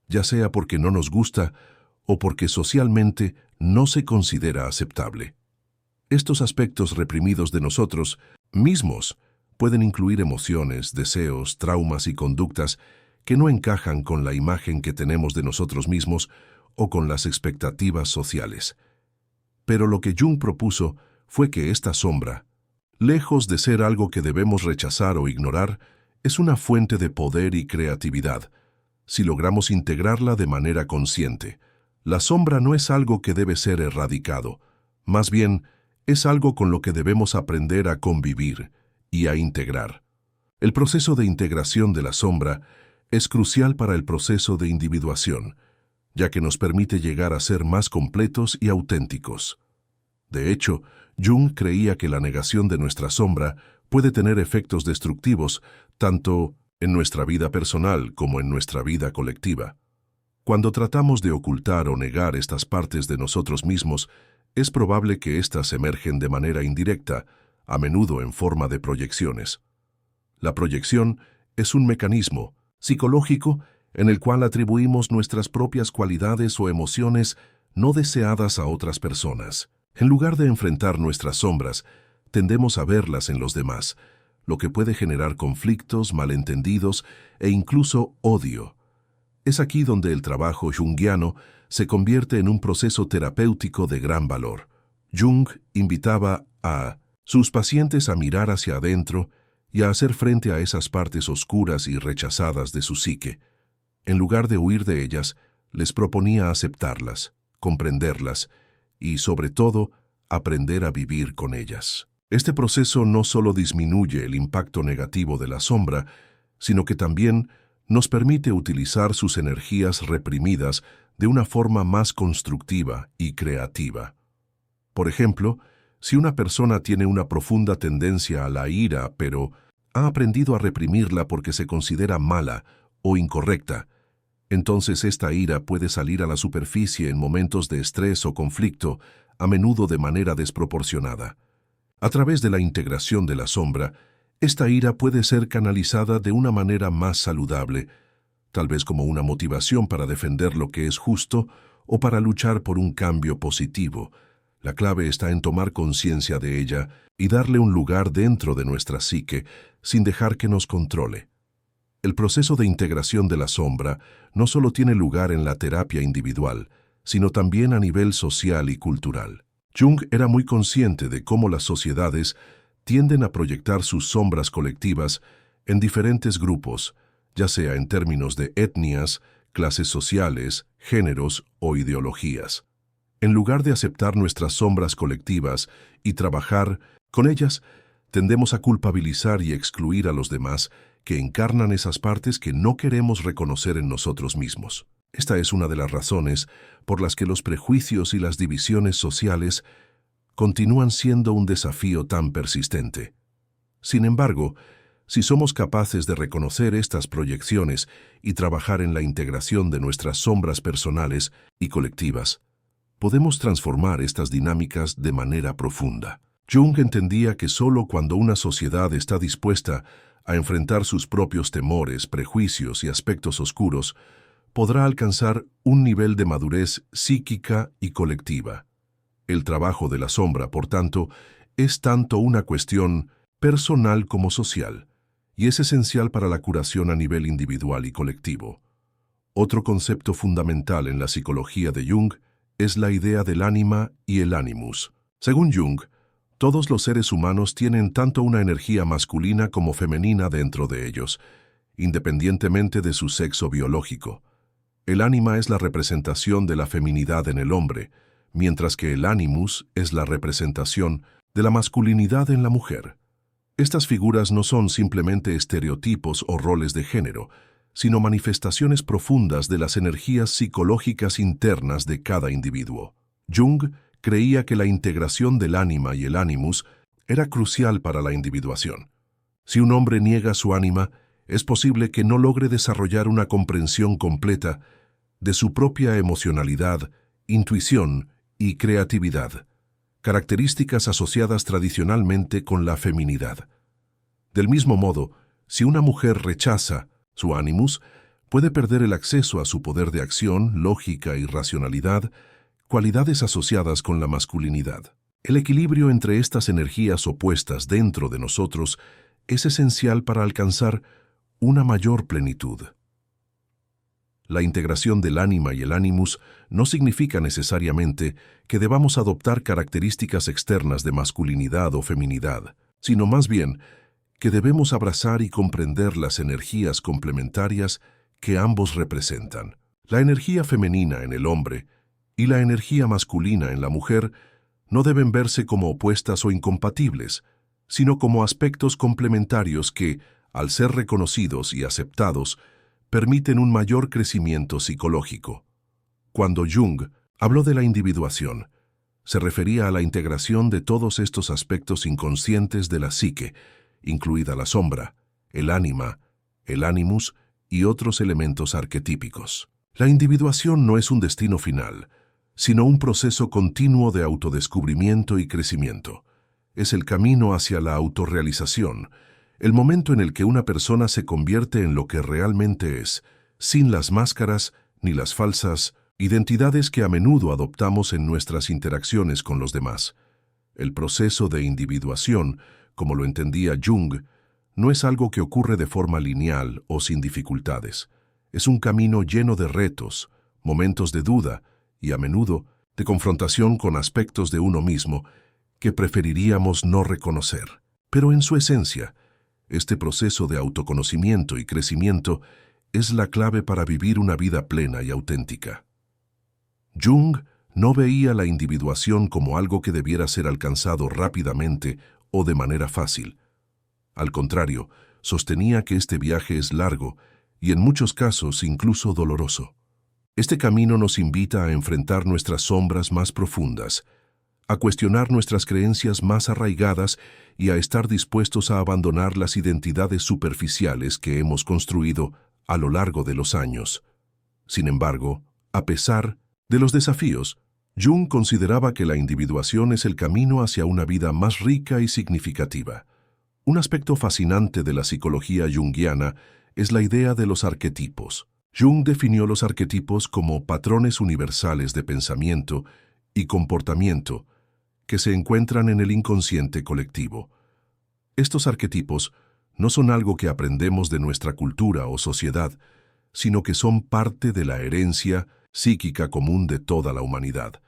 ya sea porque no nos gusta o porque socialmente no se considera aceptable. Estos aspectos reprimidos de nosotros mismos pueden incluir emociones, deseos, traumas y conductas que no encajan con la imagen que tenemos de nosotros mismos o con las expectativas sociales. Pero lo que Jung propuso fue que esta sombra, lejos de ser algo que debemos rechazar o ignorar, es una fuente de poder y creatividad, si logramos integrarla de manera consciente. La sombra no es algo que debe ser erradicado, más bien es algo con lo que debemos aprender a convivir y a integrar. El proceso de integración de la sombra es crucial para el proceso de individuación, ya que nos permite llegar a ser más completos y auténticos. De hecho, Jung creía que la negación de nuestra sombra puede tener efectos destructivos tanto en nuestra vida personal como en nuestra vida colectiva. Cuando tratamos de ocultar o negar estas partes de nosotros mismos, es probable que éstas emergen de manera indirecta, a menudo en forma de proyecciones. La proyección es un mecanismo psicológico en el cual atribuimos nuestras propias cualidades o emociones no deseadas a otras personas. En lugar de enfrentar nuestras sombras, tendemos a verlas en los demás, lo que puede generar conflictos, malentendidos e incluso odio. Es aquí donde el trabajo junguiano se convierte en un proceso terapéutico de gran valor. Jung invitaba a sus pacientes a mirar hacia adentro y a hacer frente a esas partes oscuras y rechazadas de su psique. En lugar de huir de ellas, les proponía aceptarlas, comprenderlas y, sobre todo, aprender a vivir con ellas. Este proceso no solo disminuye el impacto negativo de la sombra, sino que también nos permite utilizar sus energías reprimidas de una forma más constructiva y creativa. Por ejemplo, si una persona tiene una profunda tendencia a la ira, pero ha aprendido a reprimirla porque se considera mala o incorrecta, entonces esta ira puede salir a la superficie en momentos de estrés o conflicto, a menudo de manera desproporcionada. A través de la integración de la sombra, esta ira puede ser canalizada de una manera más saludable, tal vez como una motivación para defender lo que es justo o para luchar por un cambio positivo. La clave está en tomar conciencia de ella y darle un lugar dentro de nuestra psique sin dejar que nos controle. El proceso de integración de la sombra no solo tiene lugar en la terapia individual, sino también a nivel social y cultural. Jung era muy consciente de cómo las sociedades tienden a proyectar sus sombras colectivas en diferentes grupos, ya sea en términos de etnias, clases sociales, géneros o ideologías. En lugar de aceptar nuestras sombras colectivas y trabajar con ellas, tendemos a culpabilizar y excluir a los demás que encarnan esas partes que no queremos reconocer en nosotros mismos. Esta es una de las razones por las que los prejuicios y las divisiones sociales continúan siendo un desafío tan persistente. Sin embargo, si somos capaces de reconocer estas proyecciones y trabajar en la integración de nuestras sombras personales y colectivas, podemos transformar estas dinámicas de manera profunda. Jung entendía que solo cuando una sociedad está dispuesta a enfrentar sus propios temores, prejuicios y aspectos oscuros, podrá alcanzar un nivel de madurez psíquica y colectiva. El trabajo de la sombra, por tanto, es tanto una cuestión personal como social, y es esencial para la curación a nivel individual y colectivo. Otro concepto fundamental en la psicología de Jung es la idea del ánima y el animus. Según Jung, todos los seres humanos tienen tanto una energía masculina como femenina dentro de ellos, independientemente de su sexo biológico. El ánima es la representación de la feminidad en el hombre, mientras que el animus es la representación de la masculinidad en la mujer. Estas figuras no son simplemente estereotipos o roles de género, sino manifestaciones profundas de las energías psicológicas internas de cada individuo. Jung creía que la integración del ánima y el animus era crucial para la individuación. Si un hombre niega su ánima, es posible que no logre desarrollar una comprensión completa de su propia emocionalidad, intuición y creatividad, características asociadas tradicionalmente con la feminidad. Del mismo modo, si una mujer rechaza su animus, puede perder el acceso a su poder de acción, lógica y racionalidad, cualidades asociadas con la masculinidad. El equilibrio entre estas energías opuestas dentro de nosotros es esencial para alcanzar una mayor plenitud. La integración del ánima y el animus no significa necesariamente que debamos adoptar características externas de masculinidad o feminidad, sino más bien que debemos abrazar y comprender las energías complementarias que ambos representan. La energía femenina en el hombre y la energía masculina en la mujer no deben verse como opuestas o incompatibles, sino como aspectos complementarios que, al ser reconocidos y aceptados, permiten un mayor crecimiento psicológico. Cuando Jung habló de la individuación, se refería a la integración de todos estos aspectos inconscientes de la psique, incluida la sombra, el ánima, el animus y otros elementos arquetípicos. La individuación no es un destino final, sino un proceso continuo de autodescubrimiento y crecimiento. Es el camino hacia la autorrealización, el momento en el que una persona se convierte en lo que realmente es, sin las máscaras ni las falsas identidades que a menudo adoptamos en nuestras interacciones con los demás. El proceso de individuación, como lo entendía Jung, no es algo que ocurre de forma lineal o sin dificultades. Es un camino lleno de retos, momentos de duda y, a menudo, de confrontación con aspectos de uno mismo que preferiríamos no reconocer. Pero en su esencia, este proceso de autoconocimiento y crecimiento es la clave para vivir una vida plena y auténtica. Jung no veía la individuación como algo que debiera ser alcanzado rápidamente o de manera fácil. Al contrario, sostenía que este viaje es largo y en muchos casos incluso doloroso. Este camino nos invita a enfrentar nuestras sombras más profundas, a cuestionar nuestras creencias más arraigadas y a estar dispuestos a abandonar las identidades superficiales que hemos construido a lo largo de los años. Sin embargo, a pesar de los desafíos, Jung consideraba que la individuación es el camino hacia una vida más rica y significativa. Un aspecto fascinante de la psicología junguiana es la idea de los arquetipos. Jung definió los arquetipos como patrones universales de pensamiento y comportamiento que se encuentran en el inconsciente colectivo. Estos arquetipos no son algo que aprendemos de nuestra cultura o sociedad, sino que son parte de la herencia psíquica común de toda la humanidad.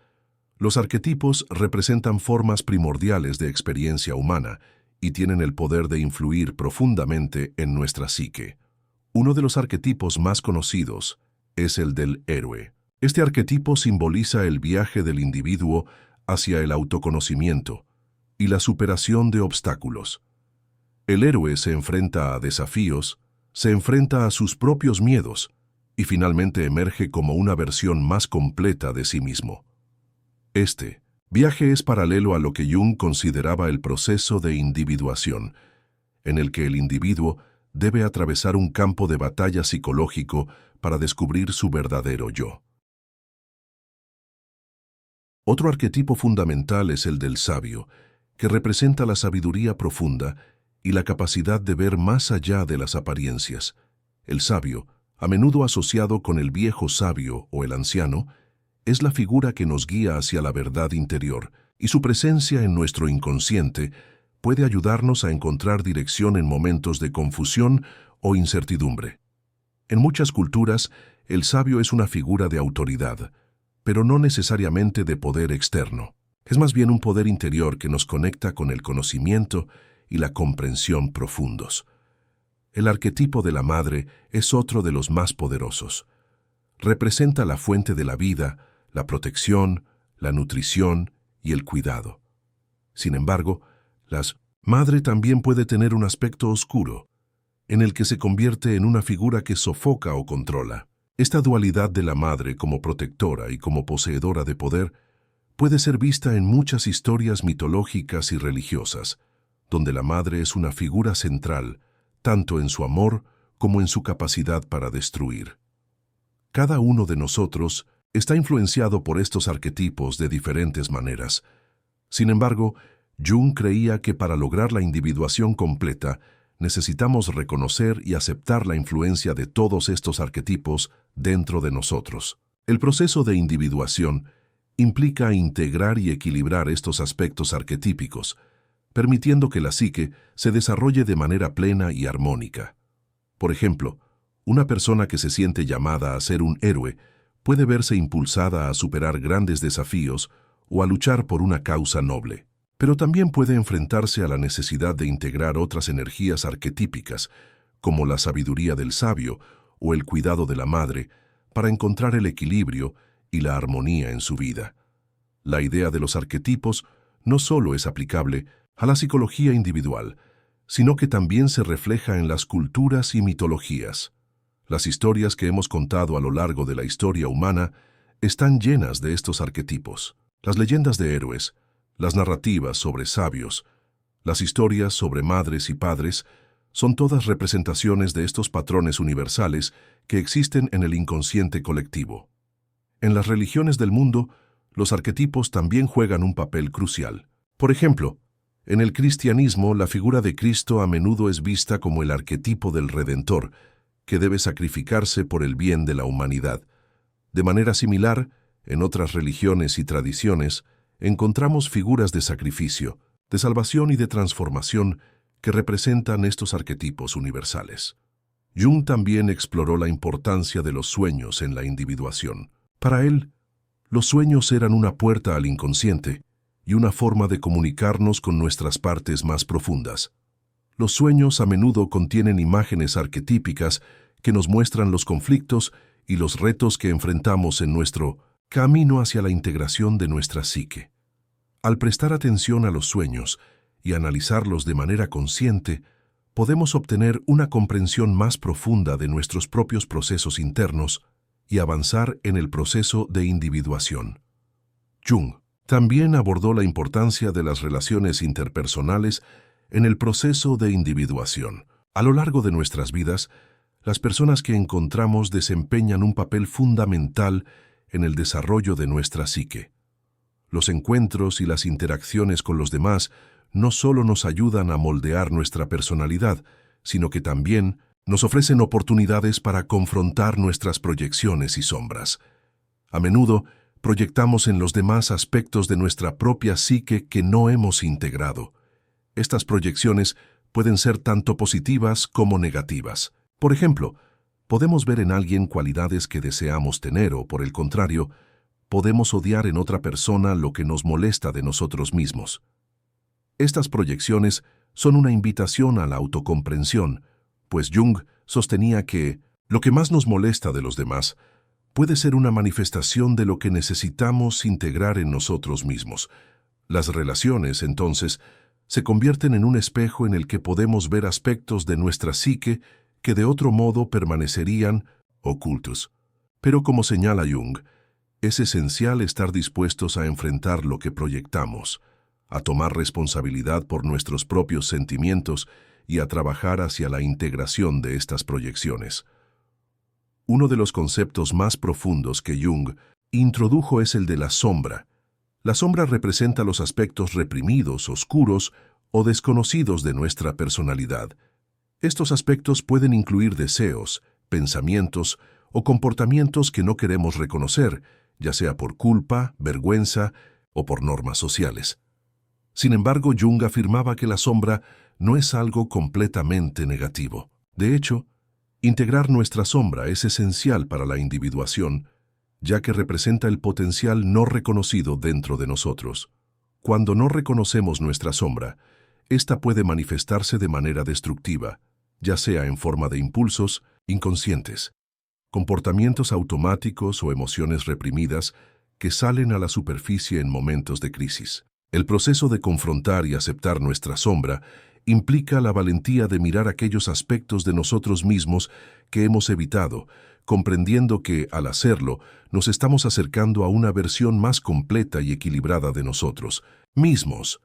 Los arquetipos representan formas primordiales de experiencia humana y tienen el poder de influir profundamente en nuestra psique. Uno de los arquetipos más conocidos es el del héroe. Este arquetipo simboliza el viaje del individuo hacia el autoconocimiento y la superación de obstáculos. El héroe se enfrenta a desafíos, se enfrenta a sus propios miedos y finalmente emerge como una versión más completa de sí mismo. Este viaje es paralelo a lo que Jung consideraba el proceso de individuación, en el que el individuo debe atravesar un campo de batalla psicológico para descubrir su verdadero yo. Otro arquetipo fundamental es el del sabio, que representa la sabiduría profunda y la capacidad de ver más allá de las apariencias. El sabio, a menudo asociado con el viejo sabio o el anciano, es la figura que nos guía hacia la verdad interior, y su presencia en nuestro inconsciente puede ayudarnos a encontrar dirección en momentos de confusión o incertidumbre. En muchas culturas, el sabio es una figura de autoridad, pero no necesariamente de poder externo. Es más bien un poder interior que nos conecta con el conocimiento y la comprensión profundos. El arquetipo de la madre es otro de los más poderosos. Representa la fuente de la vida, la protección, la nutrición y el cuidado. Sin embargo, la madre también puede tener un aspecto oscuro. en el que se convierte en una figura que sofoca o controla. Esta dualidad de la madre como protectora y como poseedora de poder puede ser vista en muchas historias mitológicas y religiosas, donde la madre es una figura central, tanto en su amor como en su capacidad para destruir. Cada uno de nosotros está influenciado por estos arquetipos de diferentes maneras. Sin embargo, Jung creía que para lograr la individuación completa, necesitamos reconocer y aceptar la influencia de todos estos arquetipos dentro de nosotros. El proceso de individuación implica integrar y equilibrar estos aspectos arquetípicos, permitiendo que la psique se desarrolle de manera plena y armónica. Por ejemplo, una persona que se siente llamada a ser un héroe puede verse impulsada a superar grandes desafíos o a luchar por una causa noble. Pero también puede enfrentarse a la necesidad de integrar otras energías arquetípicas, como la sabiduría del sabio o el cuidado de la madre, para encontrar el equilibrio y la armonía en su vida. La idea de los arquetipos no solo es aplicable a la psicología individual, sino que también se refleja en las culturas y mitologías. Las historias que hemos contado a lo largo de la historia humana están llenas de estos arquetipos. Las leyendas de héroes, las narrativas sobre sabios, las historias sobre madres y padres, son todas representaciones de estos patrones universales que existen en el inconsciente colectivo. En las religiones del mundo, los arquetipos también juegan un papel crucial. Por ejemplo, en el cristianismo, la figura de Cristo a menudo es vista como el arquetipo del Redentor, que debe sacrificarse por el bien de la humanidad. De manera similar, en otras religiones y tradiciones, encontramos figuras de sacrificio, de salvación y de transformación que representan estos arquetipos universales. Jung también exploró la importancia de los sueños en la individuación. Para él, los sueños eran una puerta al inconsciente y una forma de comunicarnos con nuestras partes más profundas. Los sueños a menudo contienen imágenes arquetípicas que nos muestran los conflictos y los retos que enfrentamos en nuestro camino hacia la integración de nuestra psique. Al prestar atención a los sueños y analizarlos de manera consciente, podemos obtener una comprensión más profunda de nuestros propios procesos internos y avanzar en el proceso de individuación. Jung también abordó la importancia de las relaciones interpersonales en el proceso de individuación. A lo largo de nuestras vidas, las personas que encontramos desempeñan un papel fundamental en el desarrollo de nuestra psique. Los encuentros y las interacciones con los demás no solo nos ayudan a moldear nuestra personalidad, sino que también nos ofrecen oportunidades para confrontar nuestras proyecciones y sombras. A menudo, proyectamos en los demás aspectos de nuestra propia psique que no hemos integrado. Estas proyecciones pueden ser tanto positivas como negativas. Por ejemplo, podemos ver en alguien cualidades que deseamos tener o, por el contrario, podemos odiar en otra persona lo que nos molesta de nosotros mismos. Estas proyecciones son una invitación a la autocomprensión, pues Jung sostenía que lo que más nos molesta de los demás puede ser una manifestación de lo que necesitamos integrar en nosotros mismos. Las relaciones, entonces, se convierten en un espejo en el que podemos ver aspectos de nuestra psique que de otro modo permanecerían ocultos. Pero como señala Jung, es esencial estar dispuestos a enfrentar lo que proyectamos, a tomar responsabilidad por nuestros propios sentimientos y a trabajar hacia la integración de estas proyecciones. Uno de los conceptos más profundos que Jung introdujo es el de la sombra. La sombra representa los aspectos reprimidos, oscuros o desconocidos de nuestra personalidad. Estos aspectos pueden incluir deseos, pensamientos o comportamientos que no queremos reconocer, ya sea por culpa, vergüenza o por normas sociales. Sin embargo, Jung afirmaba que la sombra no es algo completamente negativo. De hecho, integrar nuestra sombra es esencial para la individuación, ya que representa el potencial no reconocido dentro de nosotros. Cuando no reconocemos nuestra sombra, esta puede manifestarse de manera destructiva, ya sea en forma de impulsos inconscientes, comportamientos automáticos o emociones reprimidas que salen a la superficie en momentos de crisis. El proceso de confrontar y aceptar nuestra sombra implica la valentía de mirar aquellos aspectos de nosotros mismos que hemos evitado, comprendiendo que, al hacerlo, nos estamos acercando a una versión más completa y equilibrada de nosotros mismos.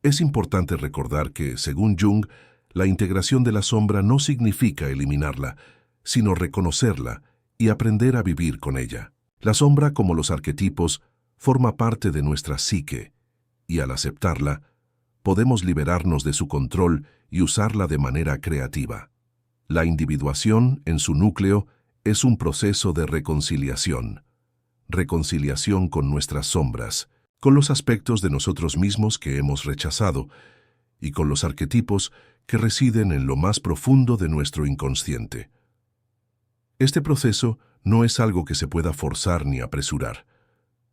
Es importante recordar que, según Jung, la integración de la sombra no significa eliminarla, sino reconocerla y aprender a vivir con ella. La sombra, como los arquetipos, forma parte de nuestra psique, y al aceptarla, podemos liberarnos de su control y usarla de manera creativa. La individuación, en su núcleo, es un proceso de reconciliación. Reconciliación con nuestras sombras, con los aspectos de nosotros mismos que hemos rechazado, y con los arquetipos que residen en lo más profundo de nuestro inconsciente. Este proceso no es algo que se pueda forzar ni apresurar.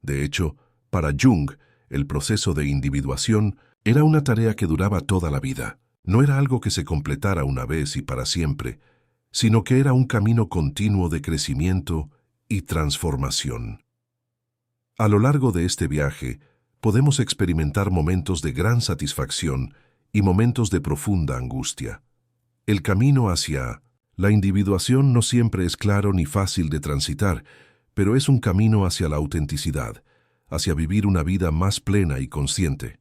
De hecho, para Jung, el proceso de individuación era una tarea que duraba toda la vida. No era algo que se completara una vez y para siempre, sino que era un camino continuo de crecimiento y transformación. A lo largo de este viaje, podemos experimentar momentos de gran satisfacción y momentos de profunda angustia. El camino hacia la individuación no siempre es claro ni fácil de transitar, pero es un camino hacia la autenticidad, hacia vivir una vida más plena y consciente.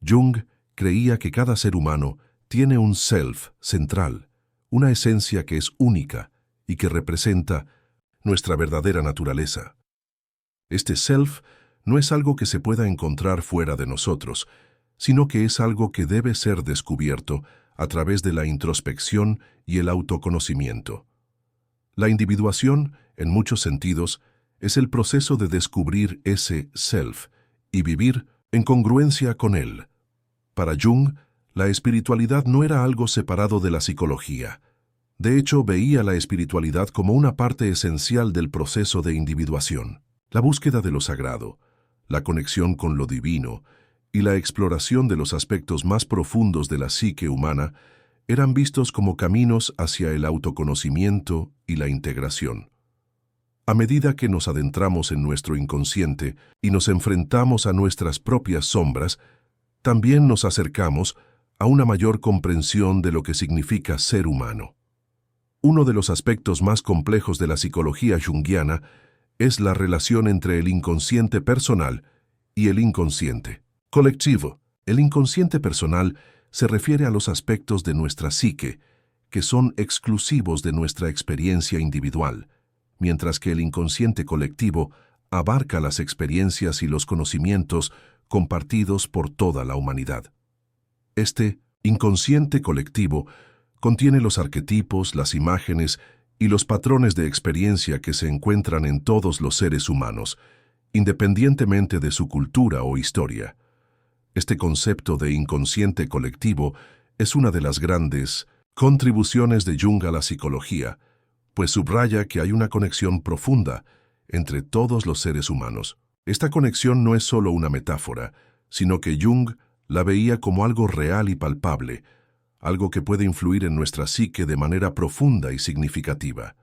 Jung creía que cada ser humano tiene un self central, una esencia que es única y que representa nuestra verdadera naturaleza. Este self no es algo que se pueda encontrar fuera de nosotros, sino que es algo que debe ser descubierto a través de la introspección y el autoconocimiento. La individuación, en muchos sentidos, es el proceso de descubrir ese self y vivir en congruencia con él. Para Jung, la espiritualidad no era algo separado de la psicología. De hecho, veía la espiritualidad como una parte esencial del proceso de individuación. La búsqueda de lo sagrado, la conexión con lo divino y la exploración de los aspectos más profundos de la psique humana eran vistos como caminos hacia el autoconocimiento y la integración. A medida que nos adentramos en nuestro inconsciente y nos enfrentamos a nuestras propias sombras, también nos acercamos a una mayor comprensión de lo que significa ser humano. Uno de los aspectos más complejos de la psicología junguiana es la relación entre el inconsciente personal y el inconsciente colectivo. El inconsciente personal se refiere a los aspectos de nuestra psique que son exclusivos de nuestra experiencia individual, mientras que el inconsciente colectivo abarca las experiencias y los conocimientos compartidos por toda la humanidad. Este inconsciente colectivo contiene los arquetipos, las imágenes y los patrones de experiencia que se encuentran en todos los seres humanos, independientemente de su cultura o historia. Este concepto de inconsciente colectivo es una de las grandes contribuciones de Jung a la psicología, pues subraya que hay una conexión profunda entre todos los seres humanos. Esta conexión no es solo una metáfora, sino que Jung la veía como algo real y palpable, algo que puede influir en nuestra psique de manera profunda y significativa.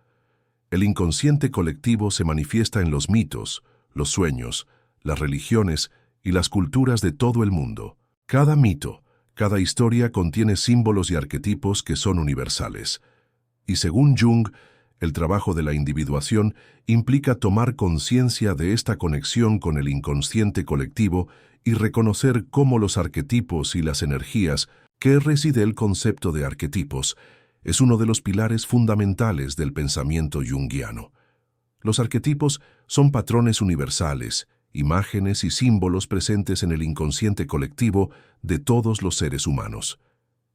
El inconsciente colectivo se manifiesta en los mitos, los sueños, las religiones y las culturas de todo el mundo. Cada mito, cada historia contiene símbolos y arquetipos que son universales. Y según Jung, el trabajo de la individuación implica tomar conciencia de esta conexión con el inconsciente colectivo y reconocer cómo los arquetipos y las energías que reside el concepto de arquetipos es uno de los pilares fundamentales del pensamiento junguiano. Los arquetipos son patrones universales, imágenes y símbolos presentes en el inconsciente colectivo de todos los seres humanos.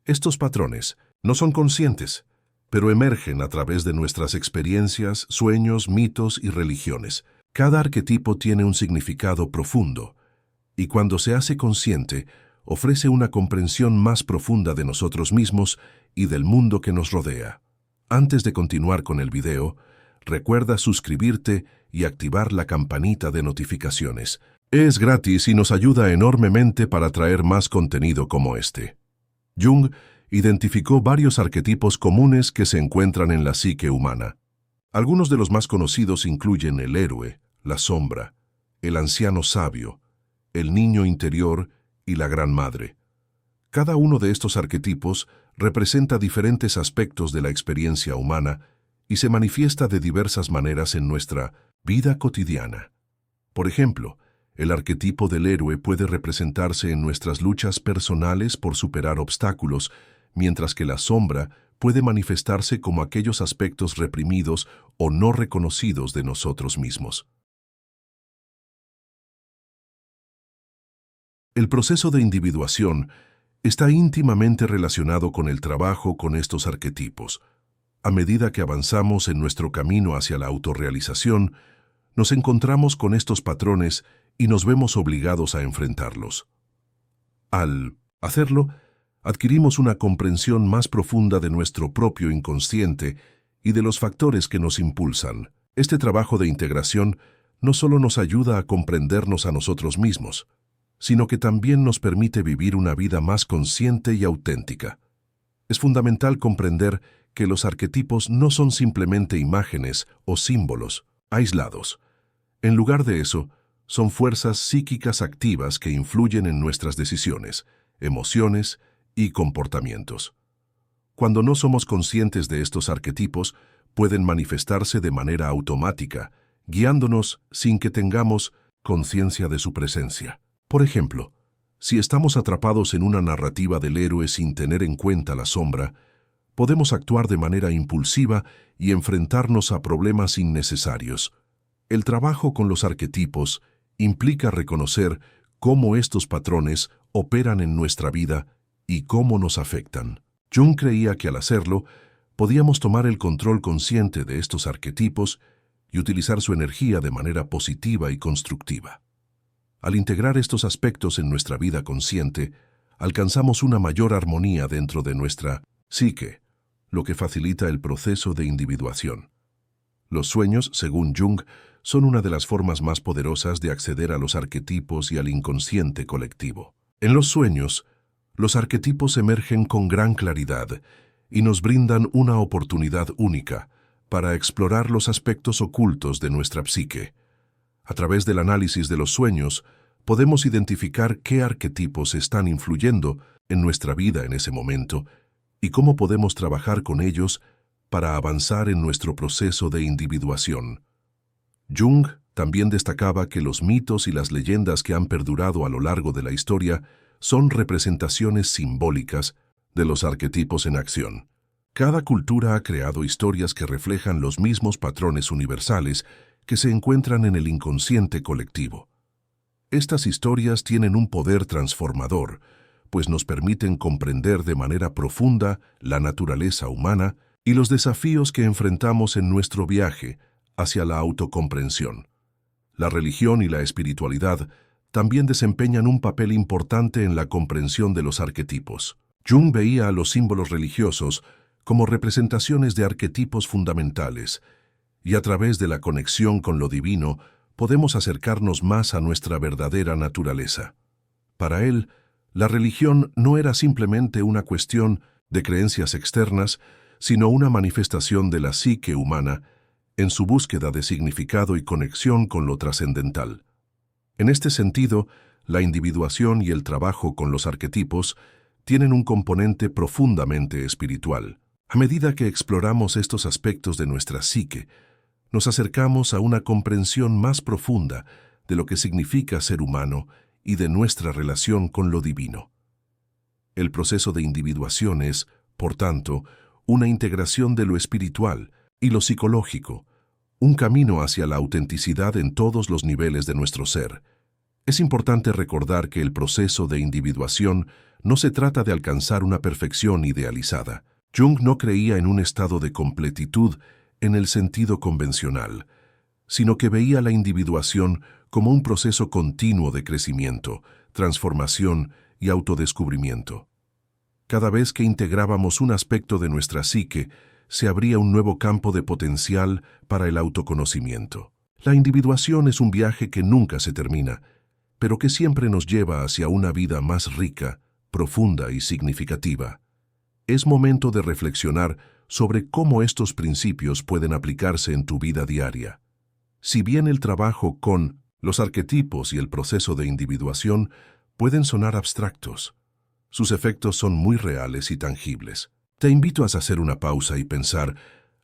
Estos patrones no son conscientes, pero emergen a través de nuestras experiencias, sueños, mitos y religiones. Cada arquetipo tiene un significado profundo, y cuando se hace consciente, ofrece una comprensión más profunda de nosotros mismos y del mundo que nos rodea. Antes de continuar con el video, recuerda suscribirte y activar la campanita de notificaciones. Es gratis y nos ayuda enormemente para traer más contenido como este. Jung identificó varios arquetipos comunes que se encuentran en la psique humana. Algunos de los más conocidos incluyen el héroe, la sombra, el anciano sabio, el niño interior y la gran madre. Cada uno de estos arquetipos representa diferentes aspectos de la experiencia humana y se manifiesta de diversas maneras en nuestra vida cotidiana. Por ejemplo, el arquetipo del héroe puede representarse en nuestras luchas personales por superar obstáculos, mientras que la sombra puede manifestarse como aquellos aspectos reprimidos o no reconocidos de nosotros mismos. El proceso de individuación está íntimamente relacionado con el trabajo con estos arquetipos. A medida que avanzamos en nuestro camino hacia la autorrealización, nos encontramos con estos patrones y nos vemos obligados a enfrentarlos. Al hacerlo, adquirimos una comprensión más profunda de nuestro propio inconsciente y de los factores que nos impulsan. Este trabajo de integración no solo nos ayuda a comprendernos a nosotros mismos, sino que también nos permite vivir una vida más consciente y auténtica. Es fundamental comprender que los arquetipos no son simplemente imágenes o símbolos aislados. En lugar de eso, son fuerzas psíquicas activas que influyen en nuestras decisiones, emociones y comportamientos. Cuando no somos conscientes de estos arquetipos, pueden manifestarse de manera automática, guiándonos sin que tengamos conciencia de su presencia. Por ejemplo, si estamos atrapados en una narrativa del héroe sin tener en cuenta la sombra, podemos actuar de manera impulsiva y enfrentarnos a problemas innecesarios. El trabajo con los arquetipos implica reconocer cómo estos patrones operan en nuestra vida y cómo nos afectan. Jung creía que al hacerlo, podíamos tomar el control consciente de estos arquetipos y utilizar su energía de manera positiva y constructiva. Al integrar estos aspectos en nuestra vida consciente, alcanzamos una mayor armonía dentro de nuestra psique, lo que facilita el proceso de individuación. Los sueños, según Jung, son una de las formas más poderosas de acceder a los arquetipos y al inconsciente colectivo. En los sueños, los arquetipos emergen con gran claridad y nos brindan una oportunidad única para explorar los aspectos ocultos de nuestra psique. A través del análisis de los sueños, podemos identificar qué arquetipos están influyendo en nuestra vida en ese momento y cómo podemos trabajar con ellos para avanzar en nuestro proceso de individuación. Jung también destacaba que los mitos y las leyendas que han perdurado a lo largo de la historia son representaciones simbólicas de los arquetipos en acción. Cada cultura ha creado historias que reflejan los mismos patrones universales que se encuentran en el inconsciente colectivo. Estas historias tienen un poder transformador, pues nos permiten comprender de manera profunda la naturaleza humana y los desafíos que enfrentamos en nuestro viaje hacia la autocomprensión. La religión y la espiritualidad también desempeñan un papel importante en la comprensión de los arquetipos. Jung veía a los símbolos religiosos como representaciones de arquetipos fundamentales, y a través de la conexión con lo divino podemos acercarnos más a nuestra verdadera naturaleza. Para él, la religión no era simplemente una cuestión de creencias externas, sino una manifestación de la psique humana en su búsqueda de significado y conexión con lo trascendental. En este sentido, la individuación y el trabajo con los arquetipos tienen un componente profundamente espiritual. A medida que exploramos estos aspectos de nuestra psique, nos acercamos a una comprensión más profunda de lo que significa ser humano y de nuestra relación con lo divino. El proceso de individuación es, por tanto, una integración de lo espiritual y lo psicológico, un camino hacia la autenticidad en todos los niveles de nuestro ser. Es importante recordar que el proceso de individuación no se trata de alcanzar una perfección idealizada. Jung no creía en un estado de completitud en el sentido convencional, sino que veía la individuación como un proceso continuo de crecimiento, transformación y autodescubrimiento. Cada vez que integrábamos un aspecto de nuestra psique, se abría un nuevo campo de potencial para el autoconocimiento. La individuación es un viaje que nunca se termina, pero que siempre nos lleva hacia una vida más rica, profunda y significativa. Es momento de reflexionar sobre cómo estos principios pueden aplicarse en tu vida diaria. Si bien el trabajo con los arquetipos y el proceso de individuación pueden sonar abstractos, Sus efectos son muy reales y tangibles. Te invito a hacer una pausa y pensar,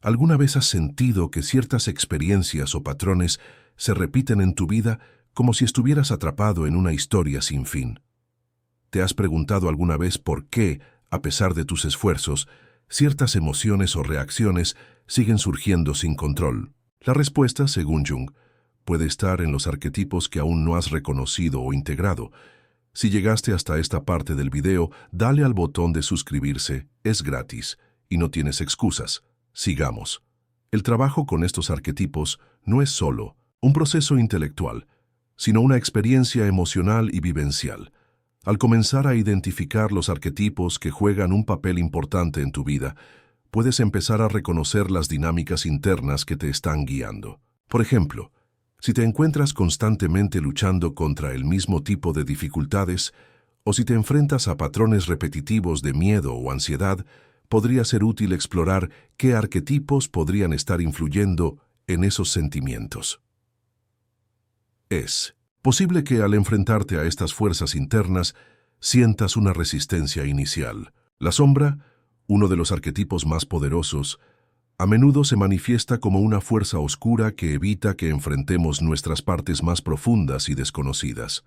¿alguna vez has sentido que ciertas experiencias o patrones se repiten en tu vida como si estuvieras atrapado en una historia sin fin? ¿Te has preguntado alguna vez por qué, a pesar de tus esfuerzos, ciertas emociones o reacciones siguen surgiendo sin control? La respuesta, según Jung, puede estar en los arquetipos que aún no has reconocido o integrado. Si llegaste hasta esta parte del video, dale al botón de suscribirse, es gratis y no tienes excusas. Sigamos. El trabajo con estos arquetipos no es solo un proceso intelectual, sino una experiencia emocional y vivencial. Al comenzar a identificar los arquetipos que juegan un papel importante en tu vida, puedes empezar a reconocer las dinámicas internas que te están guiando. Por ejemplo, si te encuentras constantemente luchando contra el mismo tipo de dificultades, o si te enfrentas a patrones repetitivos de miedo o ansiedad, podría ser útil explorar qué arquetipos podrían estar influyendo en esos sentimientos. Es posible que al enfrentarte a estas fuerzas internas sientas una resistencia inicial. La sombra, uno de los arquetipos más poderosos, a menudo se manifiesta como una fuerza oscura que evita que enfrentemos nuestras partes más profundas y desconocidas.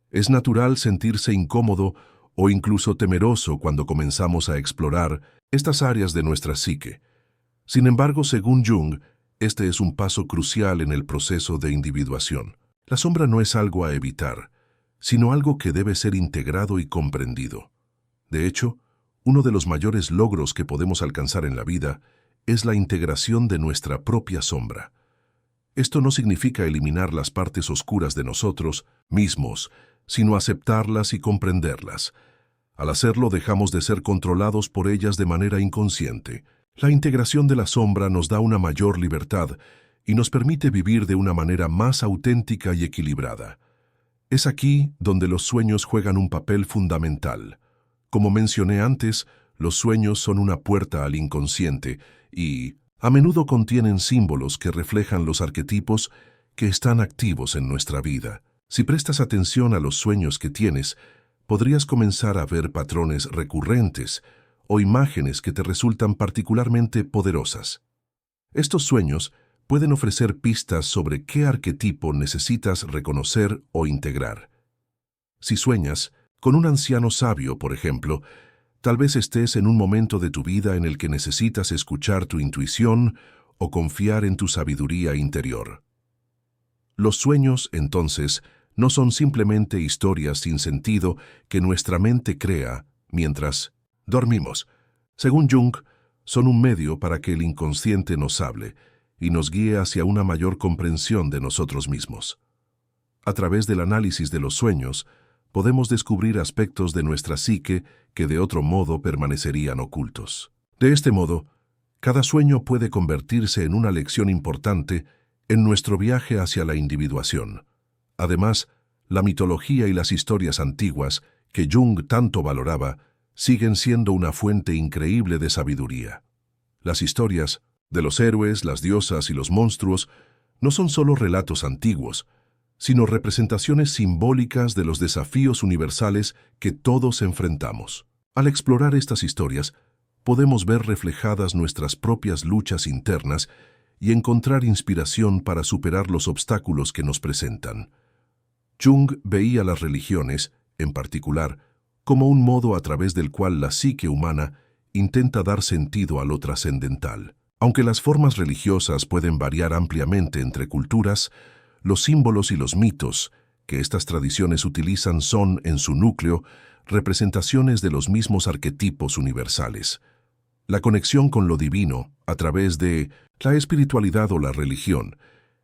Es natural sentirse incómodo o incluso temeroso cuando comenzamos a explorar estas áreas de nuestra psique. Sin embargo, según Jung, este es un paso crucial en el proceso de individuación. La sombra no es algo a evitar, sino algo que debe ser integrado y comprendido. De hecho, uno de los mayores logros que podemos alcanzar en la vida es la integración de nuestra propia sombra. Esto no significa eliminar las partes oscuras de nosotros mismos, sino aceptarlas y comprenderlas. Al hacerlo, dejamos de ser controlados por ellas de manera inconsciente. La integración de la sombra nos da una mayor libertad y nos permite vivir de una manera más auténtica y equilibrada. Es aquí donde los sueños juegan un papel fundamental. Como mencioné antes, los sueños son una puerta al inconsciente y, a menudo contienen símbolos que reflejan los arquetipos que están activos en nuestra vida. Si prestas atención a los sueños que tienes, podrías comenzar a ver patrones recurrentes o imágenes que te resultan particularmente poderosas. Estos sueños pueden ofrecer pistas sobre qué arquetipo necesitas reconocer o integrar. Si sueñas con un anciano sabio, por ejemplo, tal vez estés en un momento de tu vida en el que necesitas escuchar tu intuición o confiar en tu sabiduría interior. Los sueños, entonces, no son simplemente historias sin sentido que nuestra mente crea mientras dormimos. Según Jung, son un medio para que el inconsciente nos hable y nos guíe hacia una mayor comprensión de nosotros mismos. A través del análisis de los sueños, podemos descubrir aspectos de nuestra psique que de otro modo permanecerían ocultos. De este modo, cada sueño puede convertirse en una lección importante en nuestro viaje hacia la individuación. Además, la mitología y las historias antiguas, que Jung tanto valoraba, siguen siendo una fuente increíble de sabiduría. Las historias de los héroes, las diosas y los monstruos no son solo relatos antiguos, sino representaciones simbólicas de los desafíos universales que todos enfrentamos. Al explorar estas historias, podemos ver reflejadas nuestras propias luchas internas y encontrar inspiración para superar los obstáculos que nos presentan. Jung veía las religiones, en particular, como un modo a través del cual la psique humana intenta dar sentido a lo trascendental. Aunque las formas religiosas pueden variar ampliamente entre culturas, los símbolos y los mitos que estas tradiciones utilizan son, en su núcleo, representaciones de los mismos arquetipos universales. La conexión con lo divino, a través de la espiritualidad o la religión,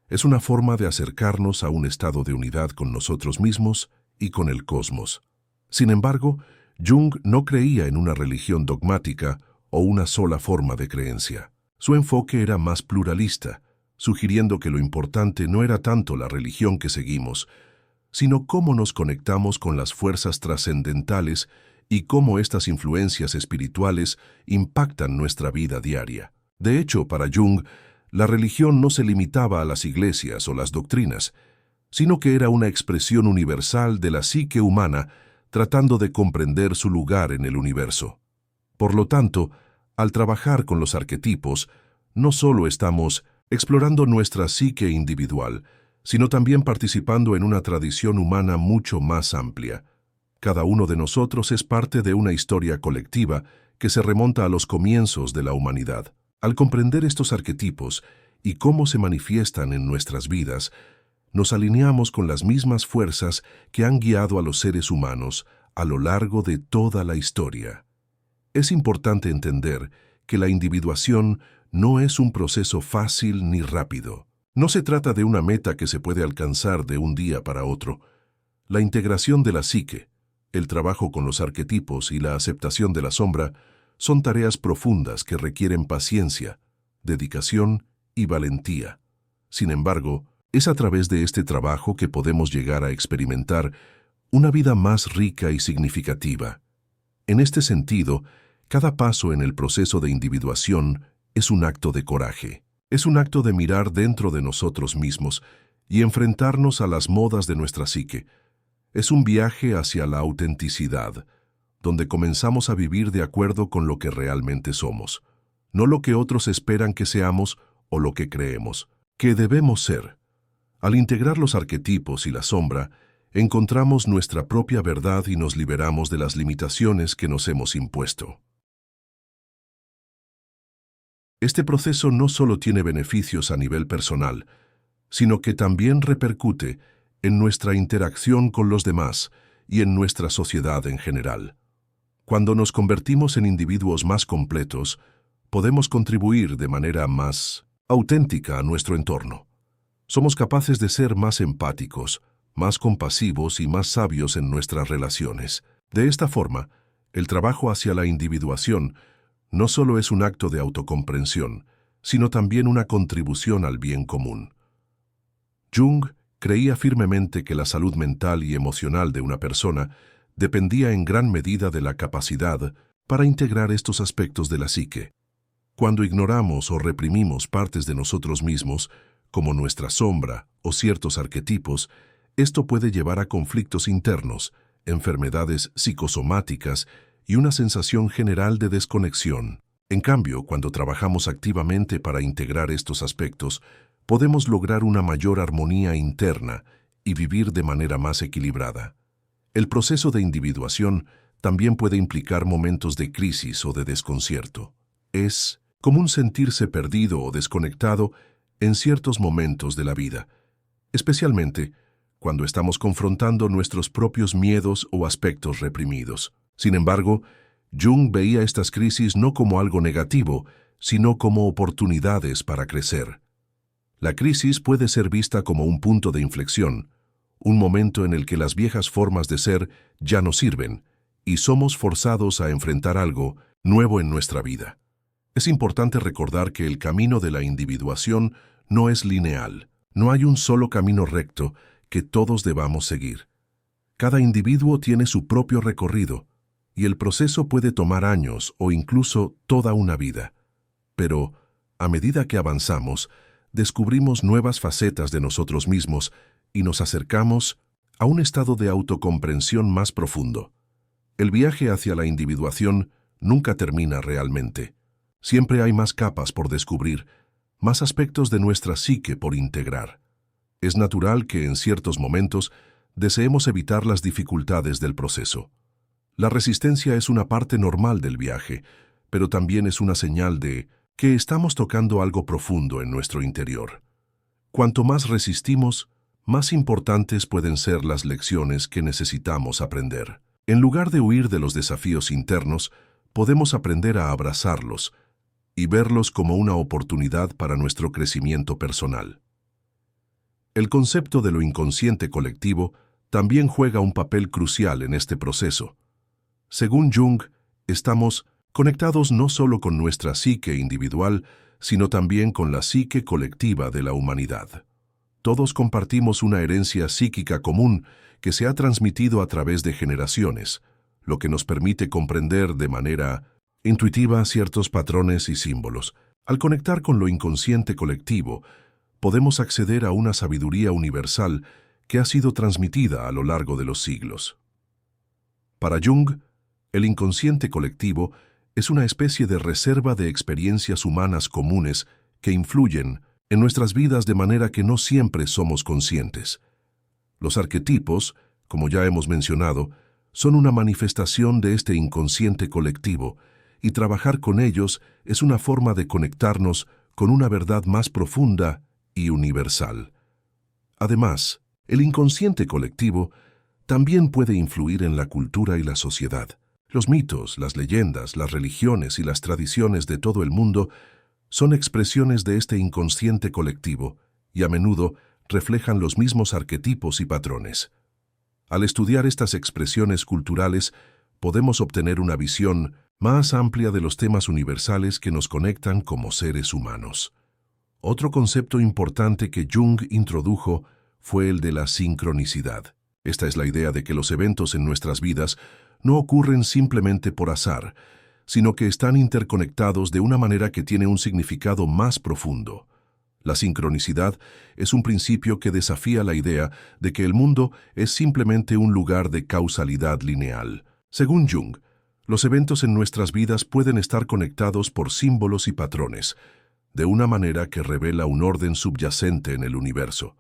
es una forma de acercarnos a un estado de unidad con nosotros mismos y con el cosmos. Sin embargo, Jung no creía en una religión dogmática o una sola forma de creencia. Su enfoque era más pluralista, sugiriendo que lo importante no era tanto la religión que seguimos, sino cómo nos conectamos con las fuerzas trascendentales y cómo estas influencias espirituales impactan nuestra vida diaria. De hecho, para Jung, la religión no se limitaba a las iglesias o las doctrinas, sino que era una expresión universal de la psique humana tratando de comprender su lugar en el universo. Por lo tanto, al trabajar con los arquetipos, no solo estamos explorando nuestra psique individual, sino también participando en una tradición humana mucho más amplia. Cada uno de nosotros es parte de una historia colectiva que se remonta a los comienzos de la humanidad. Al comprender estos arquetipos y cómo se manifiestan en nuestras vidas, nos alineamos con las mismas fuerzas que han guiado a los seres humanos a lo largo de toda la historia. Es importante entender que la individuación no es un proceso fácil ni rápido. No se trata de una meta que se puede alcanzar de un día para otro. La integración de la psique, el trabajo con los arquetipos y la aceptación de la sombra son tareas profundas que requieren paciencia, dedicación y valentía. Sin embargo, es a través de este trabajo que podemos llegar a experimentar una vida más rica y significativa. En este sentido, cada paso en el proceso de individuación es un acto de coraje. Es un acto de mirar dentro de nosotros mismos y enfrentarnos a las modas de nuestra psique. Es un viaje hacia la autenticidad, donde comenzamos a vivir de acuerdo con lo que realmente somos, no lo que otros esperan que seamos o lo que creemos que debemos ser. Al integrar los arquetipos y la sombra, encontramos nuestra propia verdad y nos liberamos de las limitaciones que nos hemos impuesto. Este proceso no solo tiene beneficios a nivel personal, sino que también repercute en nuestra interacción con los demás y en nuestra sociedad en general. Cuando nos convertimos en individuos más completos, podemos contribuir de manera más auténtica a nuestro entorno. Somos capaces de ser más empáticos, más compasivos y más sabios en nuestras relaciones. De esta forma, el trabajo hacia la individuación no solo es un acto de autocomprensión, sino también una contribución al bien común. Jung creía firmemente que la salud mental y emocional de una persona dependía en gran medida de la capacidad para integrar estos aspectos de la psique. Cuando ignoramos o reprimimos partes de nosotros mismos, como nuestra sombra o ciertos arquetipos, esto puede llevar a conflictos internos, enfermedades psicosomáticas y una sensación general de desconexión. En cambio, cuando trabajamos activamente para integrar estos aspectos, podemos lograr una mayor armonía interna y vivir de manera más equilibrada. El proceso de individuación también puede implicar momentos de crisis o de desconcierto. Es común sentirse perdido o desconectado en ciertos momentos de la vida, especialmente cuando estamos confrontando nuestros propios miedos o aspectos reprimidos. Sin embargo, Jung veía estas crisis no como algo negativo, sino como oportunidades para crecer. La crisis puede ser vista como un punto de inflexión, un momento en el que las viejas formas de ser ya no sirven y somos forzados a enfrentar algo nuevo en nuestra vida. Es importante recordar que el camino de la individuación no es lineal. No hay un solo camino recto que todos debamos seguir. Cada individuo tiene su propio recorrido, y el proceso puede tomar años o incluso toda una vida. Pero, a medida que avanzamos, descubrimos nuevas facetas de nosotros mismos y nos acercamos a un estado de autocomprensión más profundo. El viaje hacia la individuación nunca termina realmente. Siempre hay más capas por descubrir, más aspectos de nuestra psique por integrar. Es natural que en ciertos momentos deseemos evitar las dificultades del proceso. La resistencia es una parte normal del viaje, pero también es una señal de que estamos tocando algo profundo en nuestro interior. Cuanto más resistimos, más importantes pueden ser las lecciones que necesitamos aprender. En lugar de huir de los desafíos internos, podemos aprender a abrazarlos y verlos como una oportunidad para nuestro crecimiento personal. El concepto de lo inconsciente colectivo también juega un papel crucial en este proceso. Según Jung, estamos conectados no solo con nuestra psique individual, sino también con la psique colectiva de la humanidad. Todos compartimos una herencia psíquica común que se ha transmitido a través de generaciones, lo que nos permite comprender de manera intuitiva ciertos patrones y símbolos. Al conectar con lo inconsciente colectivo, podemos acceder a una sabiduría universal que ha sido transmitida a lo largo de los siglos. Para Jung, el inconsciente colectivo es una especie de reserva de experiencias humanas comunes que influyen en nuestras vidas de manera que no siempre somos conscientes. Los arquetipos, como ya hemos mencionado, son una manifestación de este inconsciente colectivo, y trabajar con ellos es una forma de conectarnos con una verdad más profunda y universal. Además, el inconsciente colectivo también puede influir en la cultura y la sociedad. Los mitos, las leyendas, las religiones y las tradiciones de todo el mundo son expresiones de este inconsciente colectivo y a menudo reflejan los mismos arquetipos y patrones. Al estudiar estas expresiones culturales, podemos obtener una visión más amplia de los temas universales que nos conectan como seres humanos. Otro concepto importante que Jung introdujo fue el de la sincronicidad. Esta es la idea de que los eventos en nuestras vidas no ocurren simplemente por azar, sino que están interconectados de una manera que tiene un significado más profundo. La sincronicidad es un principio que desafía la idea de que el mundo es simplemente un lugar de causalidad lineal. Según Jung, los eventos en nuestras vidas pueden estar conectados por símbolos y patrones, de una manera que revela un orden subyacente en el universo.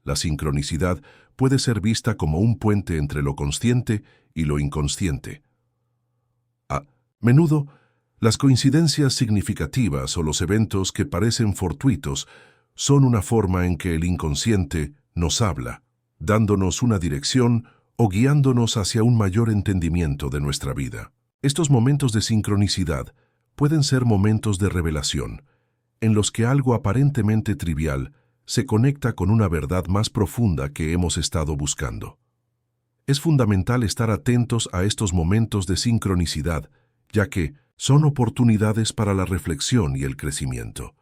La sincronicidad puede ser vista como un puente entre lo consciente y lo inconsciente. A menudo, las coincidencias significativas o los eventos que parecen fortuitos son una forma en que el inconsciente nos habla, dándonos una dirección o guiándonos hacia un mayor entendimiento de nuestra vida. Estos momentos de sincronicidad pueden ser momentos de revelación, en los que algo aparentemente trivial se conecta con una verdad más profunda que hemos estado buscando. Es fundamental estar atentos a estos momentos de sincronicidad, ya que son oportunidades para la reflexión y el crecimiento.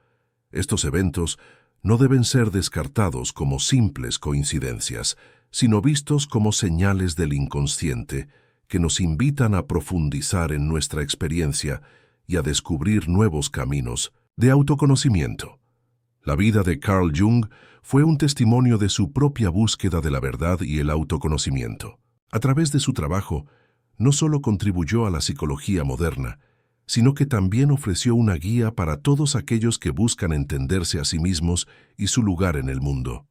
Estos eventos no deben ser descartados como simples coincidencias, sino vistos como señales del inconsciente que nos invitan a profundizar en nuestra experiencia y a descubrir nuevos caminos de autoconocimiento. La vida de Carl Jung fue un testimonio de su propia búsqueda de la verdad y el autoconocimiento. A través de su trabajo, no solo contribuyó a la psicología moderna, sino que también ofreció una guía para todos aquellos que buscan entenderse a sí mismos y su lugar en el mundo.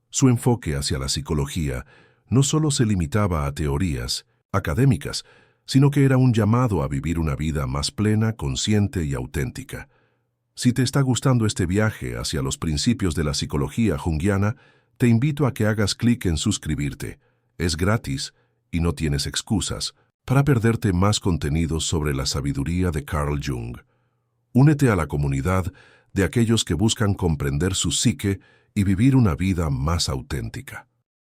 Su enfoque hacia la psicología no solo se limitaba a teorías académicas, sino que era un llamado a vivir una vida más plena, consciente y auténtica. Si te está gustando este viaje hacia los principios de la psicología junguiana, te invito a que hagas clic en suscribirte. Es gratis y no tienes excusas para perderte más contenidos sobre la sabiduría de Carl Jung. Únete a la comunidad de aquellos que buscan comprender su psique y vivir una vida más auténtica.